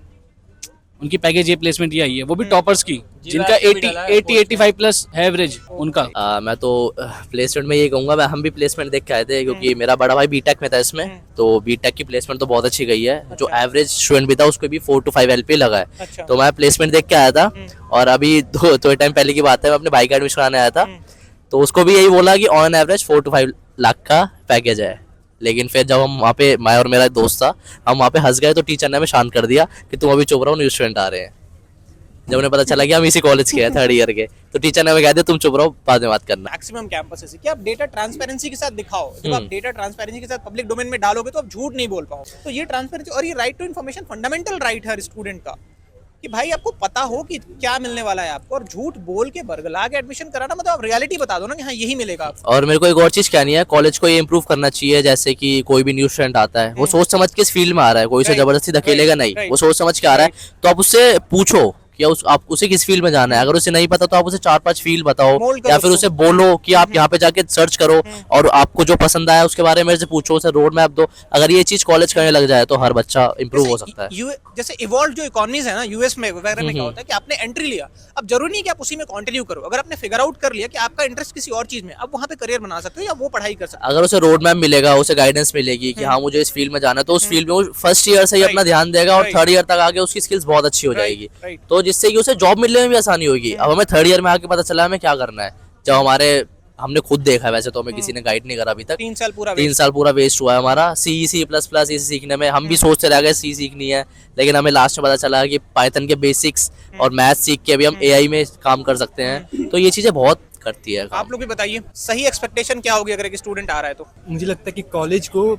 F: उनकी पैकेज ये प्लेसमेंट ये आई है, वो भी टॉपर्स की, जिनका 80-85 प्लस है एवरेज उनका।
C: मैं तो प्लेसमेंट में ये कहूँगा, हम भी प्लेसमेंट देख के आए थे, क्योंकि मेरा बड़ा भाई बीटेक में था इसमें, तो बीटेक की प्लेसमेंट तो बहुत अच्छी गई है। जो एवरेज स्टूडेंट भी था उसको भी 4 to 5 एलपी लगा है।
D: अच्छा।
C: तो मैं प्लेसमेंट देख के आया था। और अभी दो टाइम पहले की बात है, मैं अपने भाई का एडमिशन कराने आया था, तो उसको भी यही बोला कि ऑन एवरेज 4 to 5 लाख का पैकेज है। लेकिन फिर जब हम वहाँ पे, मैं और मेरा एक दोस्त था, हम वहाँ पे हंस गए, तो टीचर ने हमें शांत कर दिया कि तुम अभी चुप रहो, न्यू स्टूडेंट आ रहे हैं। जब उन्हें पता चला कि हम इसी कॉलेज के हैं 3rd ईयर के, तो टीचर ने हमें कह दिया तुम चुप रहो, बाद में बात करना।
D: मैक्सिमम कैंपसेस कि आप डेटा ट्रांसपेरेंसी के साथ दिखाओ। जब आप डेटा ट्रांसपेरेंसी के साथ पब्लिक डोमेन में डालोगे तो आप झूठ नहीं बोल पाओ। तो ये ट्रांसपेरेंसी और ये right to information fundamental right है स्टूडेंट का, कि भाई आपको पता हो कि क्या मिलने वाला है आपको। और झूठ बोल के बरगला के एडमिशन कराना, मतलब आप रियलिटी बता दो ना कि हाँ यही मिलेगा आपको।
C: और मेरे को एक और चीज कहनी है, कॉलेज को ये इम्प्रूव करना चाहिए। जैसे कि कोई भी न्यू स्टूडेंट आता है, वो सोच समझ के इस फील्ड में आ रहा है, कोई उसे जबरदस्ती धकेलेगा नहीं, वो सोच समझ के आ रहा है। तो आप उससे पूछो कि आप उसे किस फील्ड में जाना है। अगर उसे नहीं पता तो आप उसे 4-5 फील्ड बताओ, या फिर उसे बोलो कि आप यहाँ पे जाके सर्च करो, और आपको जो पसंद आया उसके बारे में पूछो, उसे रोड मैप दो। अगर ये चीज कॉलेज करने लग जाए तो हर बच्चा इंप्रूव हो सकता है।
D: जैसे इवॉल्व जो इकोनॉमीज है ना यूएस में वगैरह में क्या होता है कि आपने एंट्री लिया, अब जरूरी नहीं कि आप उसी में कंटिन्यू करो। अगर आपने फिगर आउट कर लिया कि आपका इंटरेस्ट किसी और चीज में, आप वहाँ पे करियर बना सकते हो या वो पढ़ाई कर सकते हो।
C: अगर उसे रोड मैप मिलेगा, उसे गाइडेंस मिलेगी कि हाँ मुझे इस फील्ड में जाना है, तो उस फील्ड में वो फर्स्ट ईयर से ही अपना ध्यान देगा, और 3rd ईयर तक आगे उसकी स्किल्स बहुत अच्छी हो जाएगी। तो जिससे कि उसे जॉब मिलने में भी आसानी होगी। अब हमें 3rd ईयर में आके पता चला हमें क्या करना है, जब हमने खुद देखा है। वैसे तो हमें किसी ने गाइड नहीं करा अभी तक।
D: 3 साल पूरा
C: 3 साल पूरा वेस्ट हुआ है हमारा C++ इसे सीखने में। हम भी सोचते रह गए C सीखनी है, लेकिन हमें लास्ट में पता चला कि पाइथन के बेसिक्स और मैथ सीख के अभी हम AI में काम कर सकते हैं। तो ये चीजें बहुत करती है।
D: आप लोग भी बताइए सही एक्सपेक्टेशन क्या होगी अगर एक स्टूडेंट आ रहा है तो?
B: मुझे लगता है कि कॉलेज को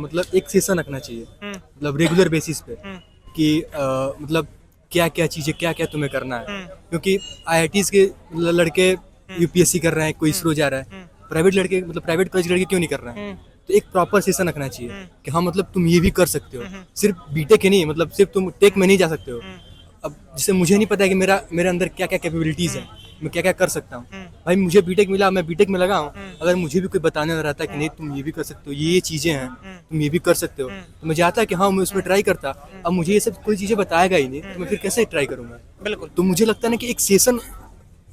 B: मतलब एक सेशन रखना चाहिए, मतलब रेगुलर बेसिस पे, कि मतलब क्या क्या चीज़ें, क्या क्या तुम्हें करना है। क्योंकि IITs के लड़के UPSC कर रहे हैं, कोई इसरो जा रहा है, प्राइवेट लड़के मतलब प्राइवेट कॉलेज लड़के क्यों नहीं कर रहे हैं? तो एक प्रॉपर सेशन रखना चाहिए कि हाँ मतलब तुम ये भी कर सकते हो, सिर्फ बीटेक ही नहीं, मतलब सिर्फ तुम टेक में नहीं जा सकते हो। अब जैसे मुझे नहीं पता है कि मेरे अंदर क्या क्या कैपेबिलिटीज़ है, मैं क्या क्या कर सकता हूँ। भाई मुझे बीटेक मिला, मैं बीटेक में लगा हूँ। अगर मुझे भी कोई बताने वाला रहता है कि नहीं तुम ये भी कर सकते हो, ये चीज़ें हैं, तुम ये भी कर सकते हो, तो मुझे आता है कि हाँ मैं उसमें ट्राई करता। अब मुझे ये सब कोई चीज़ें बताएगा ही नहीं, तो मैं फिर कैसे ट्राई करूँगा?
D: बिल्कुल।
B: तो मुझे लगता है ना कि एक सेशन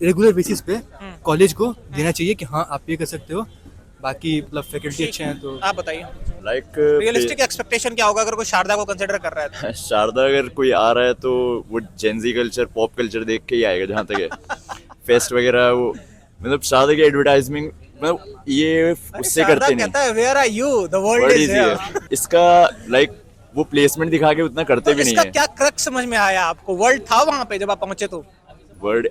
B: रेगुलर बेसिस पे कॉलेज को देना चाहिए कि हाँ आप ये कर सकते हो, बाकी मतलब फैकल्टी अच्छे हैं तो
D: आप बताइए
E: लाइक
D: रियलिस्टिक एक्सपेक्टेशन क्या होगा अगर कोई शारदा को कंसिडर कर रहा है तो?
E: शारदा अगर कोई आ रहा है तो वो जेंजी कल्चर पॉप कल्चर देख के ही आएगा जहाँ तक है फेस्ट वगैरह वो मतलब शारदा की एडवर्टाइजमेंट मतलब ये उससे
D: शारदा
E: करते नहीं
D: कहता है where are you the world
E: What
D: is
E: is
D: here.
E: here? इसका लाइक वो प्लेसमेंट दिखा के उतना करते भी नहीं
D: इसका
E: है
D: क्या क्रक्स समझ में आया आपको? वर्ल्ड था वहां पे जब आप पहुंचे तो?
E: वर्ड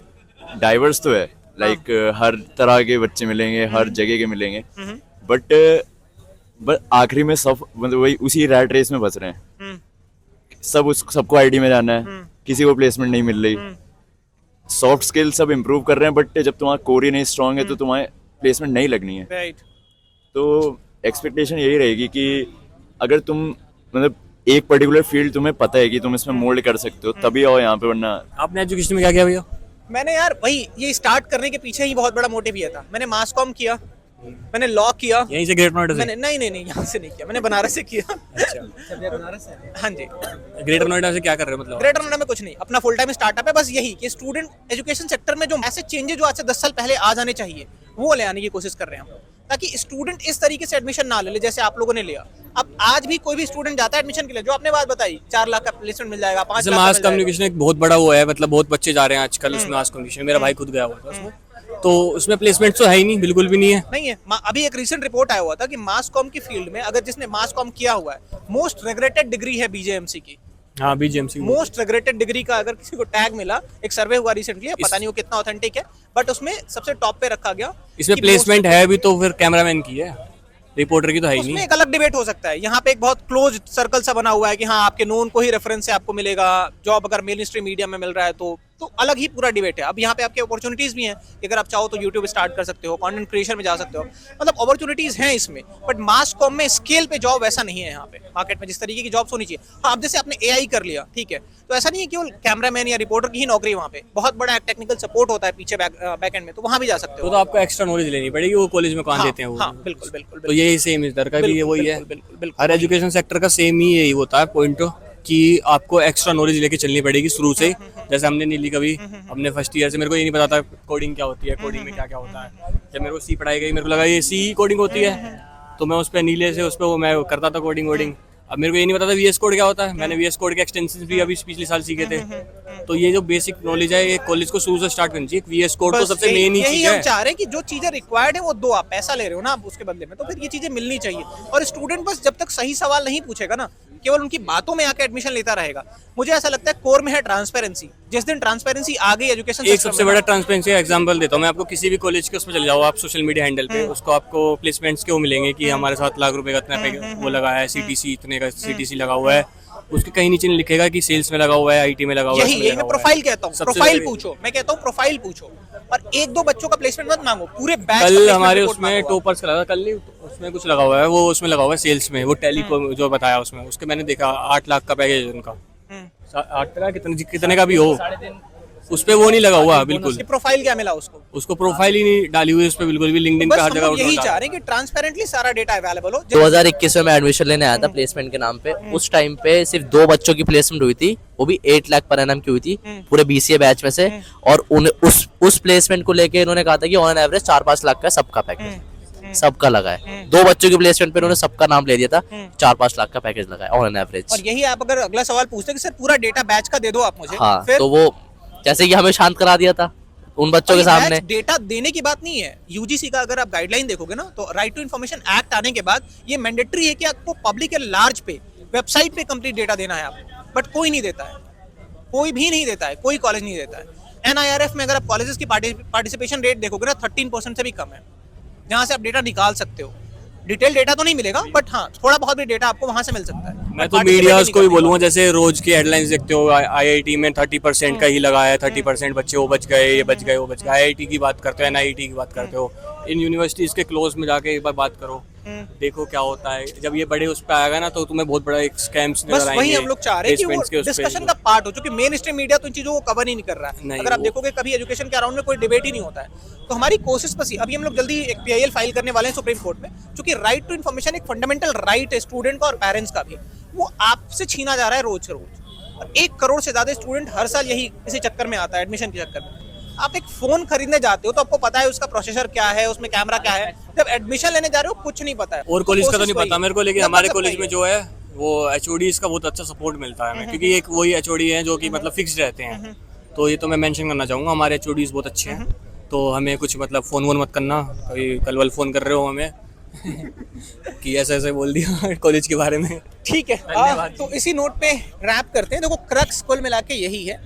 E: डाइवर्स तो है लाइक हर तरह के बच्चे मिलेंगे हर जगह के मिलेंगे बट आखिरी में सब मतलब वही उसी रैट रेस में फंस रहे हैं सबको आईटी में जाना है किसी को प्लेसमेंट नहीं मिल रही सॉफ्ट स्किल सब इम्प्रूव कर रहे हैं बट जब तुम्हारा कोर ही नहीं स्ट्रांग है तो तुम्हारे प्लेसमेंट नहीं लगनी है
D: राइट।
E: तो एक्सपेक्टेशन यही रहेगी कि अगर तुम मतलब एक पर्टिकुलर फील्ड तुम्हें पता है कि तुम इसमें मोल्ड कर सकते हो तभी आओ यहाँ पे वरना
A: आपने एजुकेशन में क्या किया भैया?
D: मैंने यार वही ये स्टार्ट करने के पीछे ही बहुत बड़ा मोटिव ये था। मैंने मास कॉम किया, मैंने लॉ किया।
A: यहीं से ग्रेटर नोएडा से?
D: मैंने नहीं यहाँ से नहीं किया, मैंने बनारस से किया।
A: अच्छा
D: हाँ जी।
A: ग्रेटर नोएडा से क्या कर रहे हो मतलब?
D: ग्रेटर नोएडा में कुछ नहीं, अपना फुल टाइम स्टार्टअप है। बस यही कि स्टूडेंट एजुकेशन सेक्टर में जो ऐसे चेंजेस जो आज से 10 साल पहले आ जाने चाहिए वो ले आने की कोशिश कर रहे हैं हम लोग, ताकि स्टूडेंट इस तरीके से एडमिशन ना ले जैसे आप लोगों ने लिया। अब आज भी कोई भी स्टूडेंट जाता है एडमिशन के लिए, जो आपने बात बताई 4 लाख का प्लेसमेंट मिल जाएगा, 5 लाख का
A: मास
D: मिल जाएगा।
A: कम्युनिकेशन एक बहुत बड़ा वो है, मतलब बहुत बच्चे जा रहे हैं आजकल उसमें मास कम्युनिकेशन। मेरा भाई खुद गया हुआ था उसमें, तो उसमें प्लेसमेंट तो है ही नहीं, बिल्कुल भी नहीं है।
D: नहीं है। अभी एक रीसेंट रिपोर्ट आया हुआ था कि मास कॉम की फील्ड में अगर जिसने मास कॉम किया हुआ है, मोस्ट रिग्रेटेड डिग्री है बीजेएमसी की।
A: हाँ बीजेएमसी
D: मोस्ट रिग्रेटेड डिग्री का अगर किसी को टैग मिला, एक सर्वे हुआ रिसेंटली, पता नहीं वो कितना ऑथेंटिक है, बट उसमें सबसे टॉप पे रखा गया।
A: इसमें
D: कि
A: प्लेसमेंट है भी तो फिर कैमरामैन की है, रिपोर्टर की तो है ही
D: उसमें
A: नहीं।
D: एक अलग डिबेट हो सकता है। यहाँ पे एक बहुत क्लोज सर्कल सा बना हुआ है कि हाँ आपके नोन को ही रेफरेंस से आपको मिलेगा जॉब, अगर मेन स्ट्रीम मीडिया में मिल रहा है तो अलग ही पूरा डिबेट है। अब यहाँ पे आपके अपॉर्चुनिटीज भी हैं कि अगर आप चाहो तो यूट्यूब स्टार्ट कर सकते हो, कंटेंट क्रिएशन में जा सकते हो, मतलब अपॉर्चुनिटीज हैं इसमें। बट मास कॉम में स्केल पे जॉब ऐसा नहीं है यहाँ पे मार्केट में जिस तरीके की जॉब्स होनी चाहिए। हाँ, अब जैसे आपने एआई कर लिया, ठीक है, तो ऐसा नहीं है केवल कैमरामैन या रिपोर्टर की ही नौकरी वहाँ पे, बहुत बड़ा टेक्निकल सपोर्ट होता है पीछे बैक एंड में, तो वहाँ भी जा सकते हो।
A: तो आपको एक्स्ट्रा नॉलेज लेनी पड़ेगी, वो कॉलेज में कहाँ
D: हाँ,
A: देते हैं वो।
D: हाँ, बिल्कुल बिल्कुल
A: तो यही सेम इधर का भी ये वही है।
D: बिल्कुल
A: हर एजुकेशन सेक्टर का सेम ही यही होता है पॉइंट, कि आपको एक्स्ट्रा नॉलेज लेके चलनी पड़ेगी शुरू से। जैसे हमने नहीं ली कभी, हमने फर्स्ट ईयर से, मेरे को ये नहीं पता था कोडिंग क्या होती है, कोडिंग में क्या क्या होता है। जब मेरे को सी पढ़ाई गई, मेरे को लगा ये सी कोडिंग होती है, तो मैं उस पर नीले से उस पर मैं करता था कोडिंग वोडिंग। अब मेरे को ये नहीं पता था वीएस कोड क्या होता है, मैंने वीएस कोड के एक्सटेंशन भी अभी पिछले साल सीखे थे। तो ये जो बेसिक नॉलेज है ये कॉलेज को शुरू से स्टार्ट करनी चाहिए। वीएस कोड तो सबसे मेन ही
D: यही
A: चीज
D: हम
A: है।
D: चाह रहे हैं कि जो चीजें रिक्वायर्ड है वो दो, आप पैसा ले रहे हो ना आप उसके बदले में, तो फिर ये चीजें मिलनी चाहिए। और स्टूडेंट बस जब तक सही सवाल नहीं पूछेगा ना, केवल उनकी बातों में आके एडमिशन लेता रहेगा। मुझे ऐसा लगता है कोर में है ट्रांसपेरेंसी। जिस दिन ट्रांसपेरेंसी आ गई एजुकेशन
A: एक सबसे बड़ा ट्रांसपेरेंसी का एग्जांपल देता हूँ मैं आपको। किसी भी कॉलेज के उसमें चले जाओ आप, सोशल मीडिया हैंडल पे, उसको आपको प्लेसमेंट्स के वो मिलेंगे कि हमारे 7 लाख रुपए का इतना वो लगा है, सीटीसी इतने का सीटीसी लगा हुआ है। उसके कहीं नीचे नहीं लिखेगा कि सेल्स में लगा हुआ है, आईटी में लगा हुआ है।
D: यही मैं प्रोफाइल कहता हूँ,
A: सबसे
D: प्रोफाइल
A: बड़ी-
D: पूछो। मैं कहता हूँ प्रोफाइल पूछो, और 1-2 बच्चों का प्लेसमेंट मत मांगो, पूरे बैच का
A: कल
D: placement
A: हमारे
D: report
A: उसमें
D: मांगो आप।
A: टॉपर्स का लगा, कल नहीं उसमें कुछ लगा हुआ है, वो उसमें लगा हुआ है सेल्स में, वो टैली को जो बताया उसमें, उसके मैंने देखा 8 लाख का पैकेज है उनका। 8 का कितने का भी हो, उस पे वो नहीं लगा हुआ बिल्कुल।
D: उसकी प्रोफाइल क्या मिला उसको?
A: उसको प्रोफाइल ही नहीं डाली हुई उस पे बिल्कुल भी, लिंक्डइन
D: बस
A: पे हर
D: हम
A: जगह
D: लोग यही
A: डाला।
D: चाह रहे हैं कि ट्रांसपेरेंटली सारा डेटा अवेलेबल हो।
C: 2021 में मैं एडमिशन लेने आया था प्लेसमेंट के नाम पे। उस टाइम पे सिर्फ 2 बच्चों की प्लेसमेंट हुई थी, वो भी 8 लाख पर एनम की हुई थी पूरे बीसीए बैच में से। और उस प्लेसमेंट को लेके इन्होंने कहा था कि ऑन एवरेज 4-5 लाख का सबका पैकेज सबका लगा है। 2 बच्चों की प्लेसमेंट पे उन्होंने सबका नाम ले दिया था, 4-5 लाख का पैकेज लगा है ऑन एवरेज।
D: और यही आप अगर अगला सवाल पूछते कि सर पूरा डेटा बैच का दे दो आप मुझे,
C: हाँ,
D: फिर
C: तो वो जैसे कि हमें शांत करा दिया था उन बच्चों के सामने।
D: डेटा देने की बात नहीं है। यूजीसी का अगर आप गाइडलाइन देखोगे ना, तो राइट टू इन्फॉर्मेशन एक्ट आने के बाद ये मैंडेटरी है कि आपको पब्लिक या लार्ज पे वेबसाइट पे कंप्लीट डेटा देना है आपको, बट कोई नहीं देता है, कोई भी नहीं देता है, कोई कॉलेज नहीं देता है। एनआईआरएफ में अगर आप कॉलेजेस की पार्टिसिपेशन रेट देखोगे ना, 13% से भी कम है, जहां से आप डेटा निकाल सकते हो। डिटेल डेटा तो नहीं मिलेगा, बट हाँ थोड़ा बहुत भी डेटा आपको वहां से मिल सकता है।
A: मैं तो मीडियाज को भी बोलूँगा, जैसे रोज की हेडलाइंस देखते हो, आईआईटी में 30% का ही लगा है, 30% बच्चे वो बच गए, ये बच गए, वो बच गए। आईआईटी की बात करते हो, एनआईटी की बात करते हो, इन यूनिवर्सिटीज के क्लोज में जाके एक बार बात करो, देखो क्या होता है। जब ये बड़े उस पर आएगा ना, तो तुम्हें बहुत बड़ा एक स्कैम्स
D: बस वही हम लोग चाह रहे हैं कि वो
A: placements के उस पे।
D: डिस्कशन का पार्ट हो, क्योंकि मेन स्ट्रीम मीडिया तो इन चीजों को कवर ही नहीं कर रहा है।
A: नहीं,
D: अगर आप
A: वो-
D: देखोगे कभी एजुकेशन के अराउंड में कोई डिबेट ही नहीं होता है। तो हमारी कोशिश बस अभी हम लोग जल्दी एक पीआईएल फाइल करने वाले हैं सुप्रीम कोर्ट में, क्योंकि राइट टू इन्फॉर्मेशन एक फंडामेंटल राइट है स्टूडेंट का और पेरेंट्स का भी, वो आपसे छीना जा रहा है रोज से रोज। और 1 करोड़ से ज्यादा स्टूडेंट हर साल यही इसी चक्कर में आता है, एडमिशन के चक्कर में। आप एक फोन खरीदने जाते हो तो आपको पता है उसका प्रोसेसर क्या है, उसमें कैमरा क्या है। जब एडमिशन लेने जा रहे हो कुछ नहीं पता है।
A: और कॉलेज का तो नहीं
D: कोशिश
A: पता
D: वही
A: मेरे को, लेकिन
D: है।
A: हमारे
D: मतलब
A: कॉलेज
D: वही
A: में
D: है।
A: जो है वो एचओडीज का बहुत अच्छा सपोर्ट मिलता है हमें, क्योंकि एक वही एचओडी है जो कि मतलब फिक्स्ड रहते हैं। तो ये तो मैं मेंशन करना चाहूँगा, हमारे एचओडीज बहुत अच्छे हैं। तो हमें कुछ मतलब फ़ोन वोन मत करना, कभी कल वल फ़ोन कर रहे हो हमें कि ऐसे ऐसे बोल दिया कॉलेज के बारे में।
D: ठीक है।
A: धन्यवाद।
D: तो इसी नोट पे रैप करते हैं। देखो क्रक्स कुल मिला के यही है,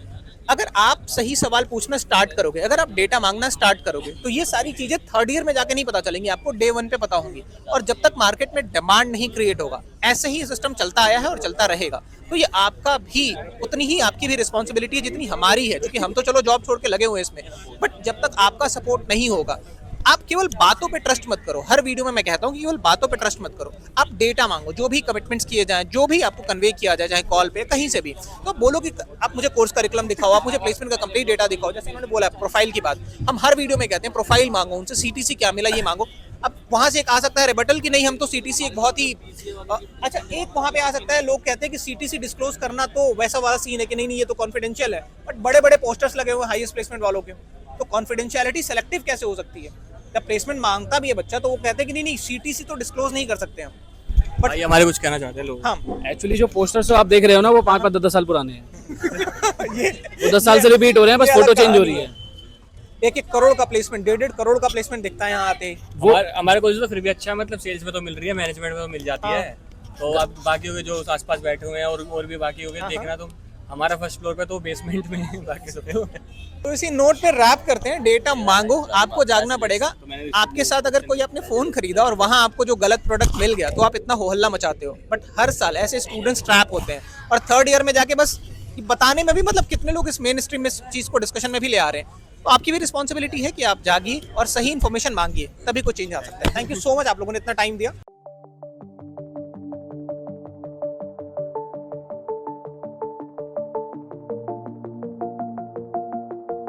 D: अगर आप सही सवाल पूछना स्टार्ट करोगे, अगर आप डेटा मांगना स्टार्ट करोगे, तो ये सारी चीजें थर्ड ईयर में जाके नहीं पता चलेंगी, आपको डे 1 पे पता होंगी। और जब तक मार्केट में डिमांड नहीं क्रिएट होगा, ऐसे ही सिस्टम चलता आया है और चलता रहेगा। तो ये आपका भी उतनी ही आपकी भी रिस्पॉन्सिबिलिटी है जितनी हमारी है, क्योंकि हम तो चलो जॉब छोड़ के लगे हुए हैं इसमें, बट जब तक आपका सपोर्ट नहीं होगा, आप केवल बातों पे ट्रस्ट मत करो। हर वीडियो में मैं कहता हूँ कि केवल बातों पे ट्रस्ट मत करो, आप डेटा मांगो। जो भी कमिटमेंट्स किए जाएं, जो भी आपको कन्वे किया जाए, चाहे कॉल पे कहीं से भी, तो बोलो कि आप मुझे कोर्स करिकुलम दिखाओ, आप मुझे प्लेसमेंट का कंप्लीट डेटा दिखाओ। जैसे उन्होंने बोला प्रोफाइल की बात, हम हर वीडियो में कहते हैं प्रोफाइल मांगो, उनसे सीटीसी क्या मिला ये मांगो। अब वहां से एक आ सकता है रिबटल कि नहीं, हम तो सीटीसी एक बहुत ही अच्छा, एक वहां पे आ सकता है, लोग कहते हैं कि सीटीसी डिस्क्लोज करना तो वैसा वाला सीन है कि नहीं ये तो कॉन्फिडेंशियल है, बट बड़े बड़े पोस्टर्स लगे हुए हाईएस्ट प्लेसमेंट वालों के, तो कॉन्फिडेंशियलिटी सेलेक्टिव कैसे हो सकती है? जब प्लेसमेंट मांगता भी है बच्चा तो वो कहते हैं कि नहीं सीटीसी तो डिस्क्लोज नहीं कर सकते हम। बट
A: भाई हमारे कुछ कहना चाहते हैं लोग।
D: हाँ
F: एक्चुअली जो पोस्टर्स आप देख रहे हो ना वो 5-10 साल पुराने हैं।
D: ये
F: वो 10 साल से रिपीट हो रहे हैं, बस
D: ये
F: फोटो
D: अलग
F: चेंज हो
D: कहानी
F: रही
D: है।
F: है।
D: 1-1 करोड़ का प्लेसमेंट, 1.5 करोड़ का प्लेसमेंट दिखता है यहाँ आते ही।
A: हमारे कॉलेज तो फिर भी अच्छा है, मतलब सेल्स में तो मिल रही है, मैनेजमेंट में तो मिल जाती है। तो अब बाकी हो गए जो आसपास बैठे हुए हैं और भी बाकी हो गए देखना, तो हमारा फर्स्ट फ्लोर पे तो बेसमेंट में बाकी सोते हो।
D: तो इसी नोट पे रैप करते हैं, डेटा मांगो, आपको जागना पड़ेगा। आपके साथ अगर कोई आपने फोन खरीदा और वहां आपको जो गलत प्रोडक्ट मिल गया तो आप इतना हो हल्ला मचाते हो, बट हर साल ऐसे स्टूडेंट्स ट्रैप होते हैं और थर्ड ईयर में जाके बस बताने में भी, मतलब कितने लोग इस मेन स्ट्रीम में इस चीज को डिस्कशन में भी ले आ रहे हैं। तो आपकी भी रिस्पॉन्सिबिलिटी है कि आप जागिए और सही इन्फॉर्मेशन मांगिए, तभी कुछ चेंज आ सकता है। थैंक यू सो मच, आप लोगों ने इतना टाइम दिया।